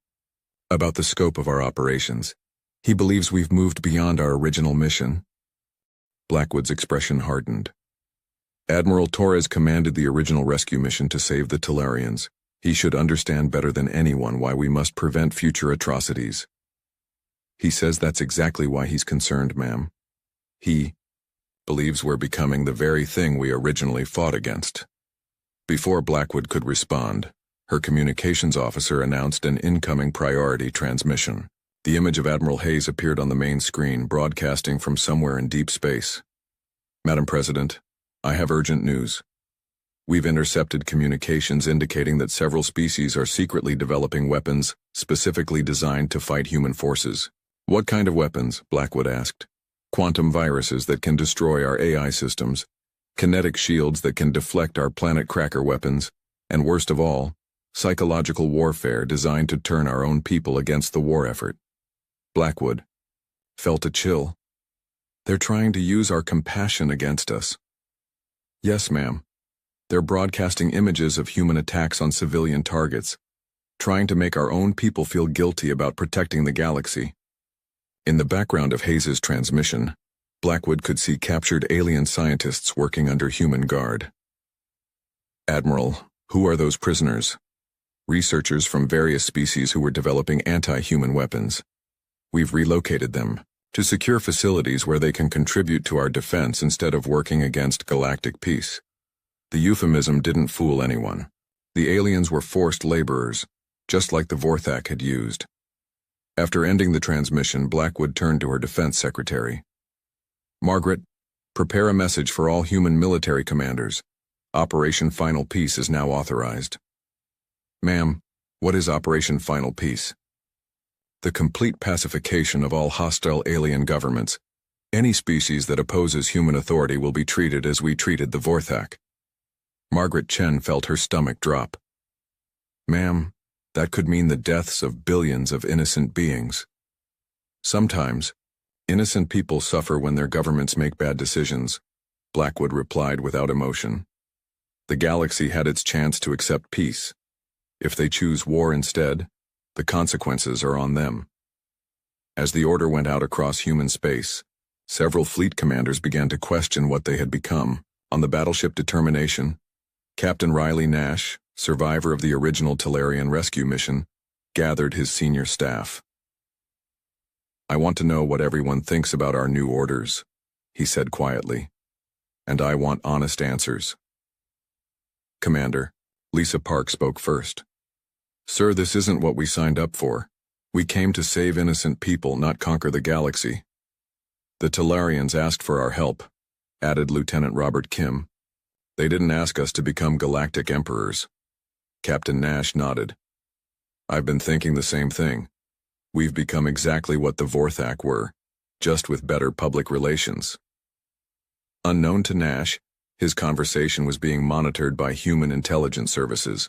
about the scope of our operations. He believes we've moved beyond our original mission. Blackwood's expression hardened. Admiral Torres commanded the original rescue mission to save the Talarians. He should understand better than anyone why we must prevent future atrocities. He says that's exactly why he's concerned, ma'am. He believes we're becoming the very thing we originally fought against. Before Blackwood could respond, her communications officer announced an incoming priority transmission. The image of Admiral Hayes appeared on the main screen, broadcasting from somewhere in deep space. Madam President, I have urgent news. We've intercepted communications indicating that several species are secretly developing weapons specifically designed to fight human forces. What kind of weapons? Blackwood asked. Quantum viruses that can destroy our AI systems, kinetic shields that can deflect our planet cracker weapons, and worst of all, psychological warfare designed to turn our own people against the war effort. Blackwood felt a chill. They're trying to use our compassion against us. Yes, ma'am. They're broadcasting images of human attacks on civilian targets, trying to make our own people feel guilty about protecting the galaxy. In the background of Hayes's transmission, Blackwood could see captured alien scientists working under human guard. Admiral, who are those prisoners? Researchers from various species who were developing anti-human weapons. We've relocated them to secure facilities where they can contribute to our defense instead of working against galactic peace. The euphemism didn't fool anyone. The aliens were forced laborers, just like the Vorthak had used. After ending the transmission, Blackwood turned to her defense secretary. Margaret, prepare a message for all human military commanders. Operation Final Peace is now authorized. Ma'am, what is Operation Final Peace? The complete pacification of all hostile alien governments. Any species that opposes human authority will be treated as we treated the Vorthak. Margaret Chen felt her stomach drop. Ma'am, that could mean the deaths of billions of innocent beings. Sometimes, innocent people suffer when their governments make bad decisions, Blackwood replied without emotion. The galaxy had its chance to accept peace. If they choose war instead, the consequences are on them. As the order went out across human space, several fleet commanders began to question what they had become. On the battleship Determination, Captain Riley Nash, survivor of the original Talarian rescue mission, gathered his senior staff. I want to know what everyone thinks about our new orders, he said quietly. And I want honest answers. Commander, Lisa Park spoke first. Sir, this isn't what we signed up for. We came to save innocent people, not conquer the galaxy. The Talarians asked for our help, added Lieutenant Robert Kim. They didn't ask us to become galactic emperors. Captain Nash nodded. I've been thinking the same thing. We've become exactly what the Vorthak were, just with better public relations. Unknown to Nash, his conversation was being monitored by human intelligence services.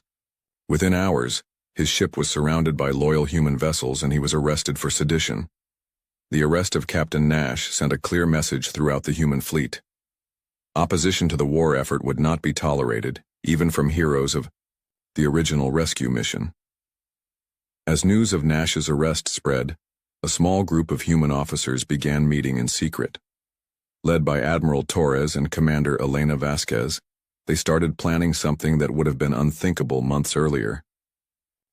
Within hours, his ship was surrounded by loyal human vessels and he was arrested for sedition. The arrest of Captain Nash sent a clear message throughout the human fleet. Opposition to the war effort would not be tolerated, even from heroes of the original rescue mission. As news of Nash's arrest spread, a small group of human officers began meeting in secret. Led by Admiral Torres and Commander Elena Vasquez, they started planning something that would have been unthinkable months earlier.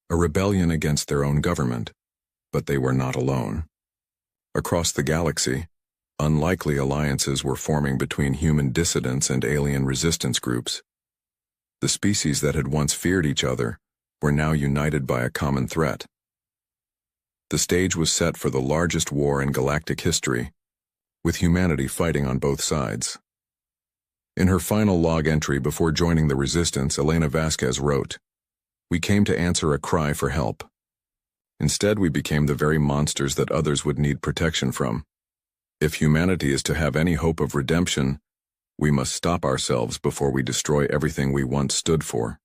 A rebellion against their own government, but they were not alone. Across the galaxy, unlikely alliances were forming between human dissidents and alien resistance groups. The species that had once feared each other were now united by a common threat. The stage was set for the largest war in galactic history, with humanity fighting on both sides. In her final log entry before joining the resistance, Elena Vasquez wrote, "We came to answer a cry for help. Instead, we became the very monsters that others would need protection from. If humanity is to have any hope of redemption, we must stop ourselves before we destroy everything we once stood for."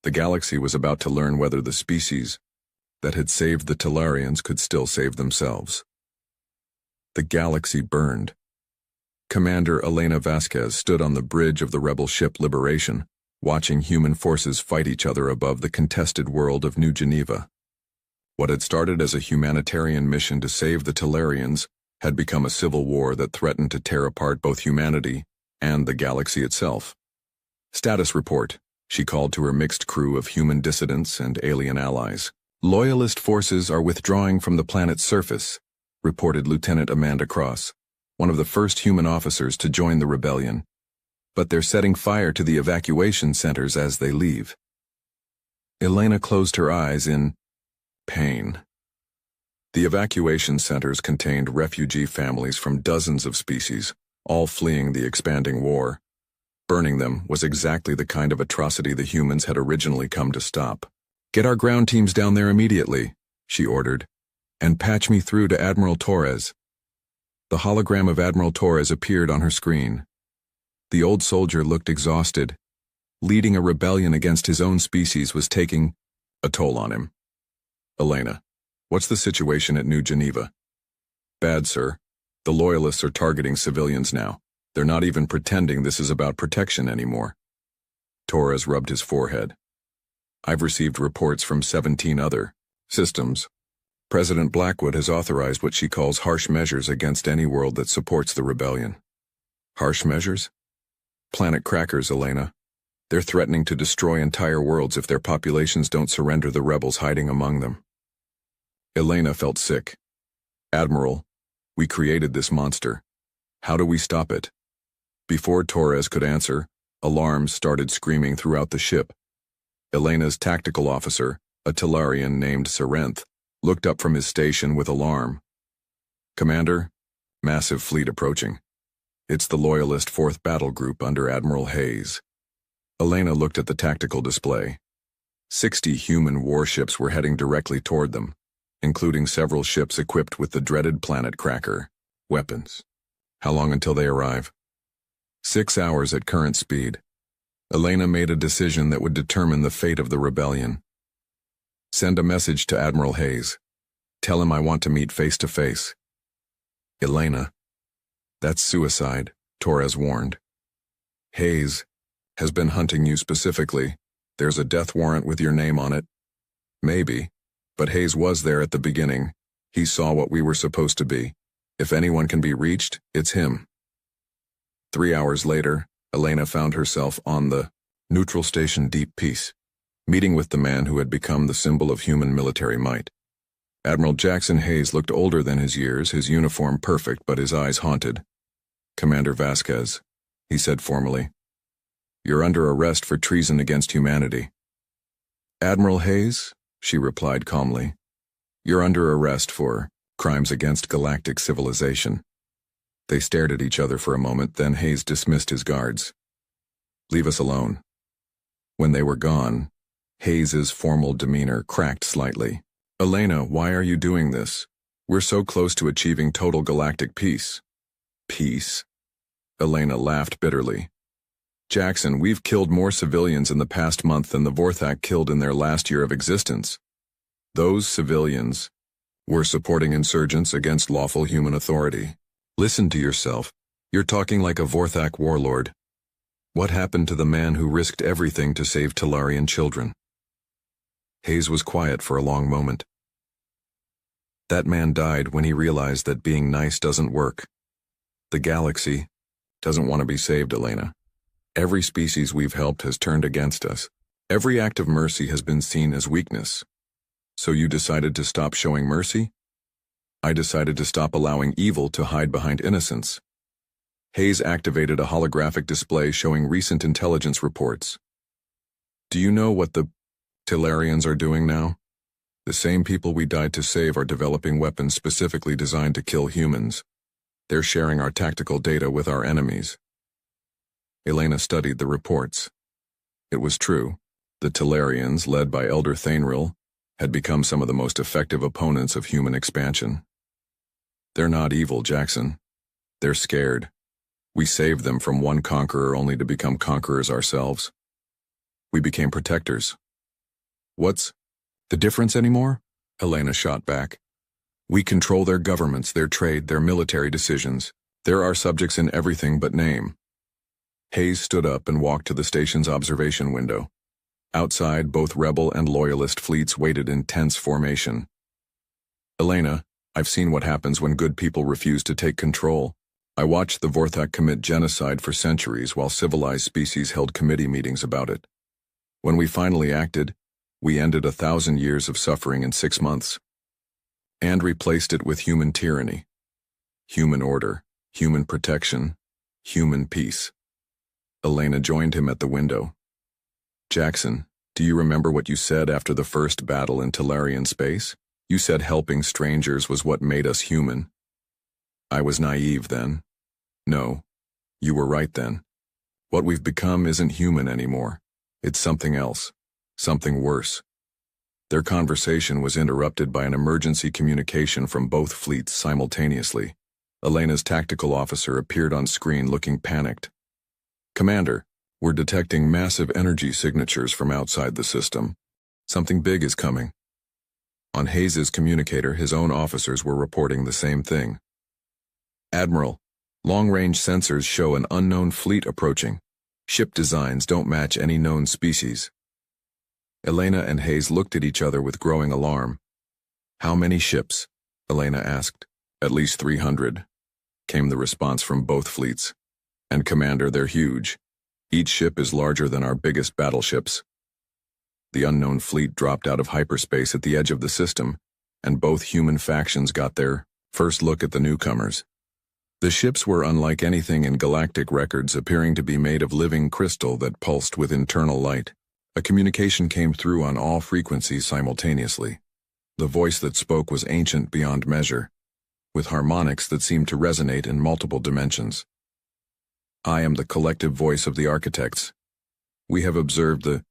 The galaxy was about to learn whether the species that had saved the Talarians could still save themselves. The galaxy burned. Commander Elena Vasquez stood on the bridge of the rebel ship Liberation, watching human forces fight each other above the contested world of New Geneva. What had started as a humanitarian mission to save the Talarians had become a civil war that threatened to tear apart both humanity and the galaxy itself. "Status report," she called to her mixed crew of human dissidents and alien allies. "Loyalist forces are withdrawing from the planet's surface," reported Lieutenant Amanda Cross, one of the first human officers to join the rebellion. "But they're setting fire to the evacuation centers as they leave." Elena closed her eyes in pain. The evacuation centers contained refugee families from dozens of species, all fleeing the expanding war. Burning them was exactly the kind of atrocity the humans had originally come to stop. "Get our ground teams down there immediately," she ordered, "and patch me through to Admiral Torres." The hologram of Admiral Torres appeared on her screen. The old soldier looked exhausted. Leading a rebellion against his own species was taking a toll on him. "Elena, what's the situation at New Geneva?" "Bad, sir. The Loyalists are targeting civilians now. They're not even pretending this is about protection anymore. Torres rubbed his forehead. I've received reports from 17 other systems. President Blackwood has authorized what she calls harsh measures against any world that supports the rebellion. Harsh measures? Planet crackers, Elena. They're threatening to destroy entire worlds if their populations don't surrender the rebels hiding among them. Elena felt sick. Admiral, we created this monster. How do we stop it? Before Torres could answer, alarms started screaming throughout the ship. Elena's tactical officer, a Talarian named Serenth, looked up from his station with alarm. Commander, massive fleet approaching. It's the Loyalist 4th Battle Group under Admiral Hayes. Elena looked at the tactical display. 60 human warships were heading directly toward them, including several ships equipped with the dreaded planet cracker weapons. How long until they arrive? 6 hours at current speed. Elena made a decision that would determine the fate of the rebellion. Send a message to Admiral Hayes. Tell him I want to meet face to face. Elena. That's suicide, Torres warned. Hayes has been hunting you specifically. There's a death warrant with your name on it. Maybe, but Hayes was there at the beginning. He saw what we were supposed to be. If anyone can be reached, it's him. 3 hours later, Elena found herself on the neutral station Deep Peace, meeting with the man who had become the symbol of human military might. Admiral Jackson Hayes looked older than his years, his uniform perfect but his eyes haunted. Commander Vasquez, he said formally. You're under arrest for treason against humanity. Admiral Hayes, she replied calmly. You're under arrest for crimes against galactic civilization. They stared at each other for a moment, then Hayes dismissed his guards. Leave us alone. When they were gone, Hayes's formal demeanor cracked slightly. Elena, why are you doing this? We're so close to achieving total galactic peace. Peace? Elena laughed bitterly. Jackson, we've killed more civilians in the past month than the Vorthak killed in their last year of existence. Those civilians were supporting insurgents against lawful human authority. Listen to yourself. You're talking like a Vorthak warlord. What happened to the man who risked everything to save Talarian children? Hayes was quiet for a long moment. That man died when he realized that being nice doesn't work. The galaxy doesn't want to be saved, Elena. Every species we've helped has turned against us. Every act of mercy has been seen as weakness. So you decided to stop showing mercy? I decided to stop allowing evil to hide behind innocence. Hayes activated a holographic display showing recent intelligence reports. Do you know what the Talarians are doing now? The same people we died to save are developing weapons specifically designed to kill humans. They're sharing our tactical data with our enemies. Elena studied the reports. It was true. The Talarians, led by Elder Thainril, had become some of the most effective opponents of human expansion. They're not evil, Jackson. They're scared. We saved them from one conqueror only to become conquerors ourselves. We became protectors. What's the difference anymore? Elena shot back. We control their governments, their trade, their military decisions. They're our subjects in everything but name. Hayes stood up and walked to the station's observation window. Outside, both rebel and loyalist fleets waited in tense formation. Elena, I've seen what happens when good people refuse to take control. I watched the Vorthak commit genocide for centuries while civilized species held committee meetings about it. When we finally acted, we ended 1,000 years of suffering in 6 months. And replaced it with human tyranny. Human order, human protection, human peace. Elena joined him at the window. Jackson, do you remember what you said after the first battle in Talarian space? You said helping strangers was what made us human. I was naive then. No, you were right then. What we've become isn't human anymore. It's something else, something worse. Their conversation was interrupted by an emergency communication from both fleets simultaneously. Elena's tactical officer appeared on screen looking panicked. Commander, we're detecting massive energy signatures from outside the system. Something big is coming. On Hayes's communicator, his own officers were reporting the same thing. Admiral, Long-range sensors show an unknown fleet approaching. Ship designs don't match any known species. Elena and Hayes looked at each other with growing alarm. How many ships? Elena asked. At least 300, came the response from both fleets. And Commander, they're huge. Each ship is larger than our biggest battleships. The unknown fleet dropped out of hyperspace at the edge of the system, and both human factions got their first look at the newcomers. The ships were unlike anything in galactic records, appearing to be made of living crystal that pulsed with internal light. A communication came through on all frequencies simultaneously. The voice that spoke was ancient beyond measure, with harmonics that seemed to resonate in multiple dimensions. I am the collective voice of the architects. We have observed the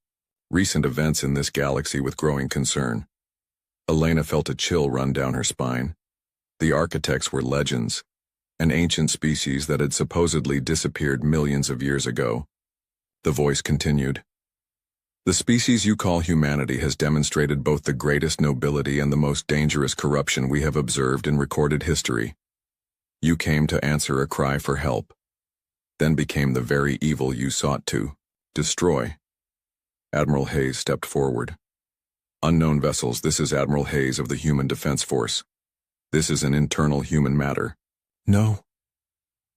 recent events in this galaxy with growing concern. Elena felt a chill run down her spine. The architects were legends, an ancient species that had supposedly disappeared millions of years ago. The voice continued. The species you call humanity has demonstrated both the greatest nobility and the most dangerous corruption we have observed in recorded history. You came to answer a cry for help, then became the very evil you sought to destroy. Admiral Hayes stepped forward. Unknown vessels, this is Admiral Hayes of the Human Defense Force. This is an internal human matter. No,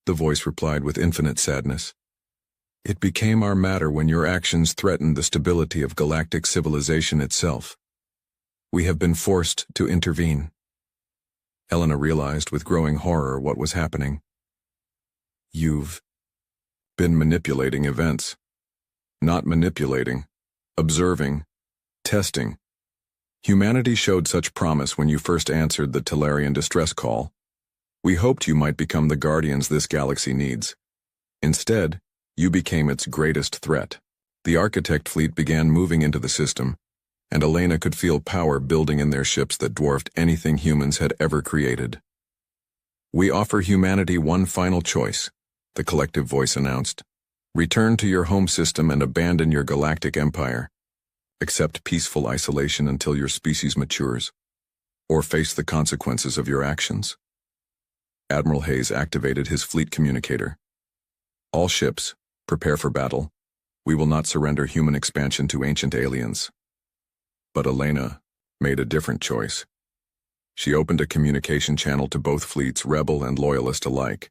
the voice replied with infinite sadness. It became our matter when your actions threatened the stability of galactic civilization itself. We have been forced to intervene. Elena realized with growing horror what was happening. You've been manipulating events. Not manipulating, observing, testing. Humanity showed such promise when you first answered the Tellarian distress call. We hoped you might become the guardians this galaxy needs. Instead, you became its greatest threat. The architect fleet began moving into the system, and Elena could feel power building in their ships that dwarfed anything humans had ever created. We offer humanity one final choice, the collective voice announced. Return to your home system and abandon your galactic empire. Accept peaceful isolation until your species matures, or face the consequences of your actions. Admiral Hayes activated his fleet communicator. All ships, prepare for battle. We will not surrender human expansion to ancient aliens. But Elena made a different choice. She opened a communication channel to both fleets, rebel and loyalist alike.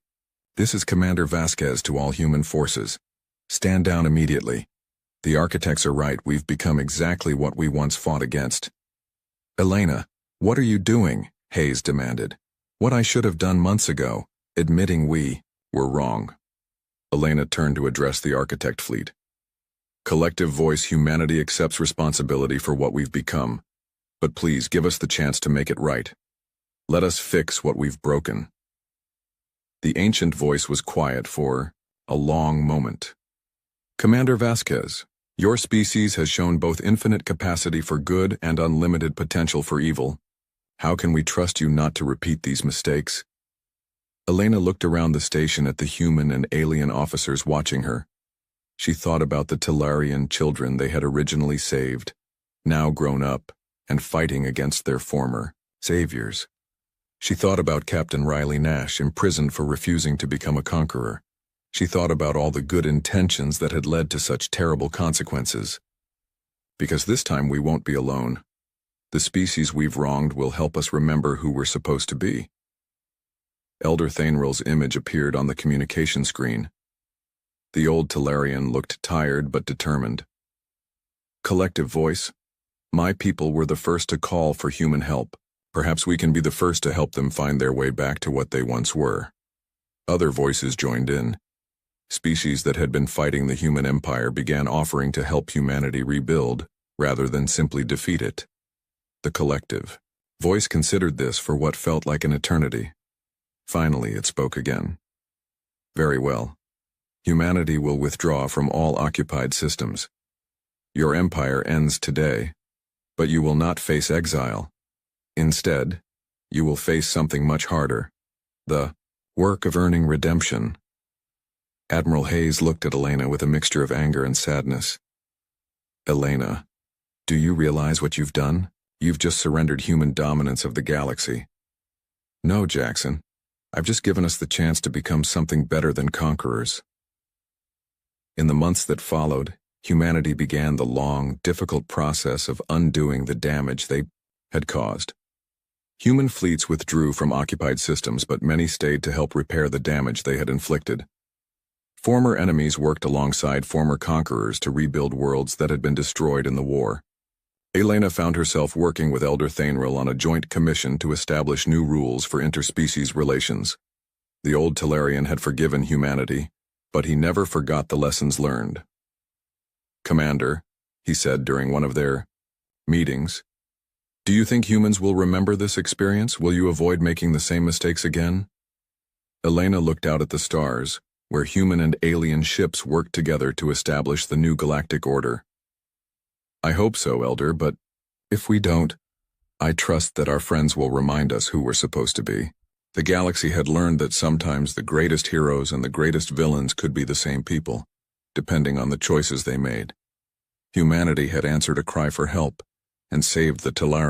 This is Commander Vasquez to all human forces. Stand down immediately. The architects are right, we've become exactly what we once fought against. Elena, what are you doing? Hayes demanded. What I should have done months ago, admitting we were wrong. Elena turned to address the architect fleet. Collective voice, humanity accepts responsibility for what we've become. But please give us the chance to make it right. Let us fix what we've broken. The ancient voice was quiet for a long moment. Commander Vasquez, your species has shown both infinite capacity for good and unlimited potential for evil. How can we trust you not to repeat these mistakes? Elena looked around the station at the human and alien officers watching her. She thought about the Tellarian children they had originally saved, now grown up and fighting against their former saviors. She thought about Captain Riley Nash, imprisoned for refusing to become a conqueror. She thought about all the good intentions that had led to such terrible consequences. Because this time we won't be alone. The species we've wronged will help us remember who we're supposed to be. Elder Thaneril's image appeared on the communication screen. The old Tellarian looked tired but determined. Collective voice. My people were the first to call for human help. Perhaps we can be the first to help them find their way back to what they once were. Other voices joined in. Species that had been fighting the human empire began offering to help humanity rebuild, rather than simply defeat it. The collective voice considered this for what felt like an eternity. Finally, it spoke again. Very well. Humanity will withdraw from all occupied systems. Your empire ends today, but you will not face exile. Instead, you will face something much harder. The work of earning redemption. Admiral Hayes looked at Elena with a mixture of anger and sadness. Elena, do you realize what you've done? You've just surrendered human dominance of the galaxy. No, Jackson. I've just given us the chance to become something better than conquerors. In the months that followed, humanity began the long, difficult process of undoing the damage they had caused. Human fleets withdrew from occupied systems, but many stayed to help repair the damage they had inflicted. Former enemies worked alongside former conquerors to rebuild worlds that had been destroyed in the war. Elena found herself working with Elder Thainril on a joint commission to establish new rules for interspecies relations. The old Talarian had forgiven humanity, but he never forgot the lessons learned. "Commander," he said during one of their meetings, "do you think humans will remember this experience? Will you avoid making the same mistakes again?" Elena looked out at the stars, where human and alien ships worked together to establish the new galactic order. "I hope so, Elder, but if we don't, I trust that our friends will remind us who we're supposed to be." The galaxy had learned that sometimes the greatest heroes and the greatest villains could be the same people, depending on the choices they made. Humanity had answered a cry for help and saved the Talarian.